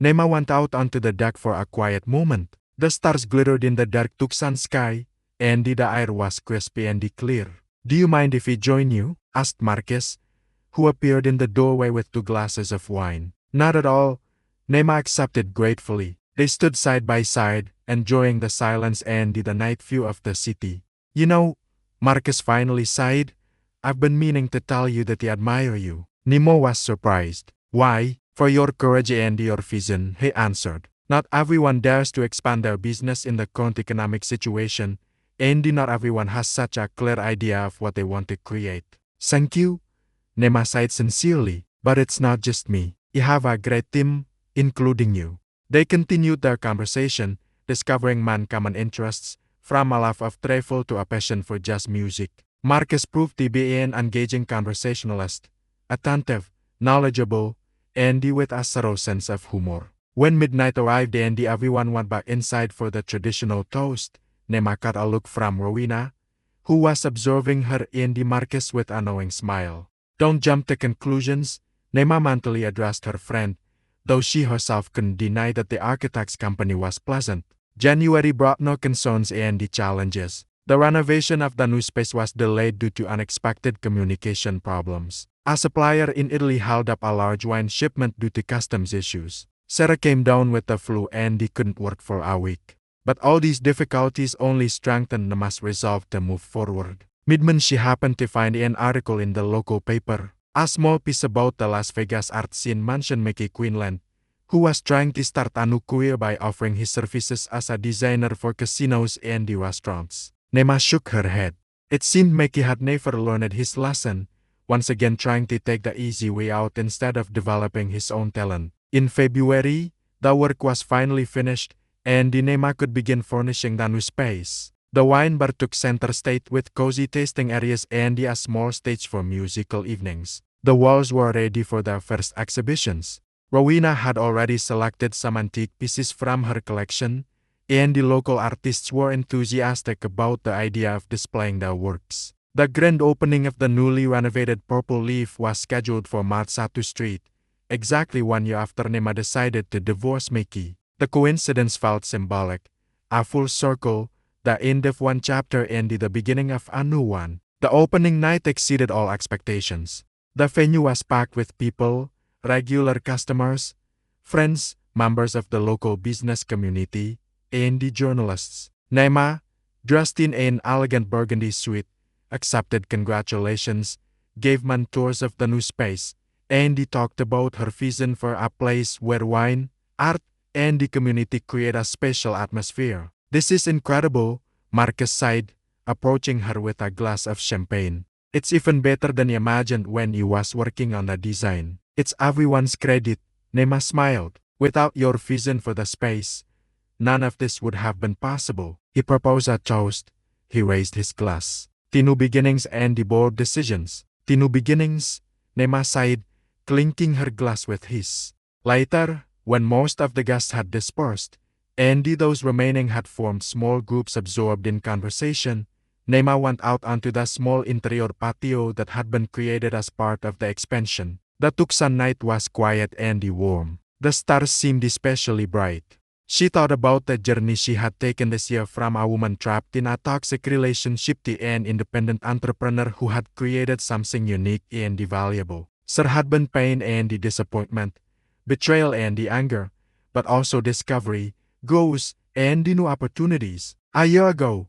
Neymar went out onto the deck for a quiet moment. The stars glittered in the dark Tucson sky, and the air was crispy and clear. Do you mind if we join you? Asked Marcus, who appeared in the doorway with 2 glasses of wine. Not at all, Neymar accepted gratefully. They stood side by side, enjoying the silence and the night view of the city. Marcus finally sighed, I've been meaning to tell you that I admire you. Nemo was surprised. Why? For your courage and your vision, he answered. Not everyone dares to expand their business in the current economic situation, and not everyone has such a clear idea of what they want to create. Thank you, Neymar sighed sincerely. But it's not just me. You have a great team, including you. They continued their conversation, discovering common interests, from a love of travel to a passion for jazz music. Marcus proved to be an engaging conversationalist, attentive, knowledgeable, and with a thorough sense of humor. When midnight arrived and everyone went back inside for the traditional toast, Neymar caught a look from Rowena, who was observing her and Marcus with a knowing smile. Don't jump to conclusions, Neymar mentally addressed her friend, though she herself couldn't deny that the architect's company was pleasant. January brought no concerns and challenges. The renovation of the new space was delayed due to unexpected communication problems. A supplier in Italy held up a large wine shipment due to customs issues. Sarah came down with the flu and he couldn't work for a week. But all these difficulties only strengthened Nema's resolve to move forward. Mid-month she happened to find an article in the local paper. A small piece about the Las Vegas art scene mentioned Mickey Quinlan, who was trying to start a new career by offering his services as a designer for casinos and restaurants. Nema shook her head. It seemed Mickey had never learned his lesson, once again trying to take the easy way out instead of developing his own talent. In February, the work was finally finished, and Nema could begin furnishing the new space. The wine bar took center stage with cozy tasting areas and a small stage for musical evenings. The walls were ready for the first exhibitions. Rowena had already selected some antique pieces from her collection, and the local artists were enthusiastic about the idea of displaying their works. The grand opening of the newly renovated Purple Leaf was scheduled for March 1 Street, exactly 1 year after Nema decided to divorce Mickey. The coincidence felt symbolic, a full circle, the end of one chapter and the beginning of a new one. The opening night exceeded all expectations. The venue was packed with people, regular customers, friends, members of the local business community, and the journalists. Nema, dressed in an elegant burgundy suit, accepted congratulations, gave man tours of the new space, and talked about her vision for a place where wine, art, and the community create a special atmosphere. "This is incredible," Marcus sighed, approaching her with a glass of champagne. "It's even better than he imagined when he was working on the design." "It's everyone's credit," Nema smiled. "Without your vision for the space, none of this would have been possible." He proposed a toast. He raised his glass. "To new beginnings and the bold decisions." "To new beginnings," Nema sighed, clinking her glass with his. Later, when most of the guests had dispersed, and those remaining had formed small groups absorbed in conversation, Nema went out onto the small interior patio that had been created as part of the expansion. The Tucson night was quiet and warm. The stars seemed especially bright. She thought about the journey she had taken this year from a woman trapped in a toxic relationship to an independent entrepreneur who had created something unique and valuable. There had been pain and disappointment, betrayal and anger, but also discovery, growth, and new opportunities. A year ago,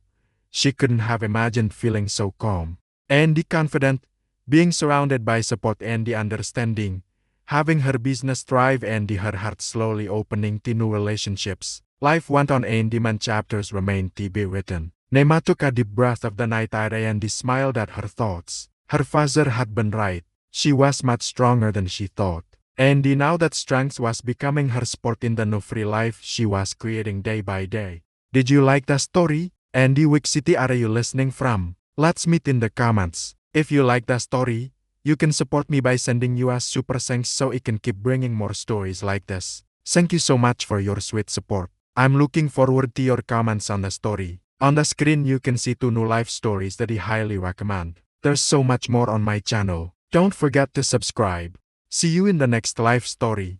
she couldn't have imagined feeling so calm and confident, being surrounded by support and understanding, having her business thrive and her heart slowly opening to new relationships. Life went on and demand chapters remained to be written. Nema took a deep breath of the night air and smiled at her thoughts. Her father had been right. She was much stronger than she thought. And now that strength was becoming her sport in the new free life she was creating day by day. Did you like the story? And which city are you listening from? Let's meet in the comments. If you like the story, you can support me by sending you a super thanks so I can keep bringing more stories like this. Thank you so much for your sweet support. I'm looking forward to your comments on the story. On the screen you can see 2 new life stories that I highly recommend. There's so much more on my channel. Don't forget to subscribe. See you in the next life story.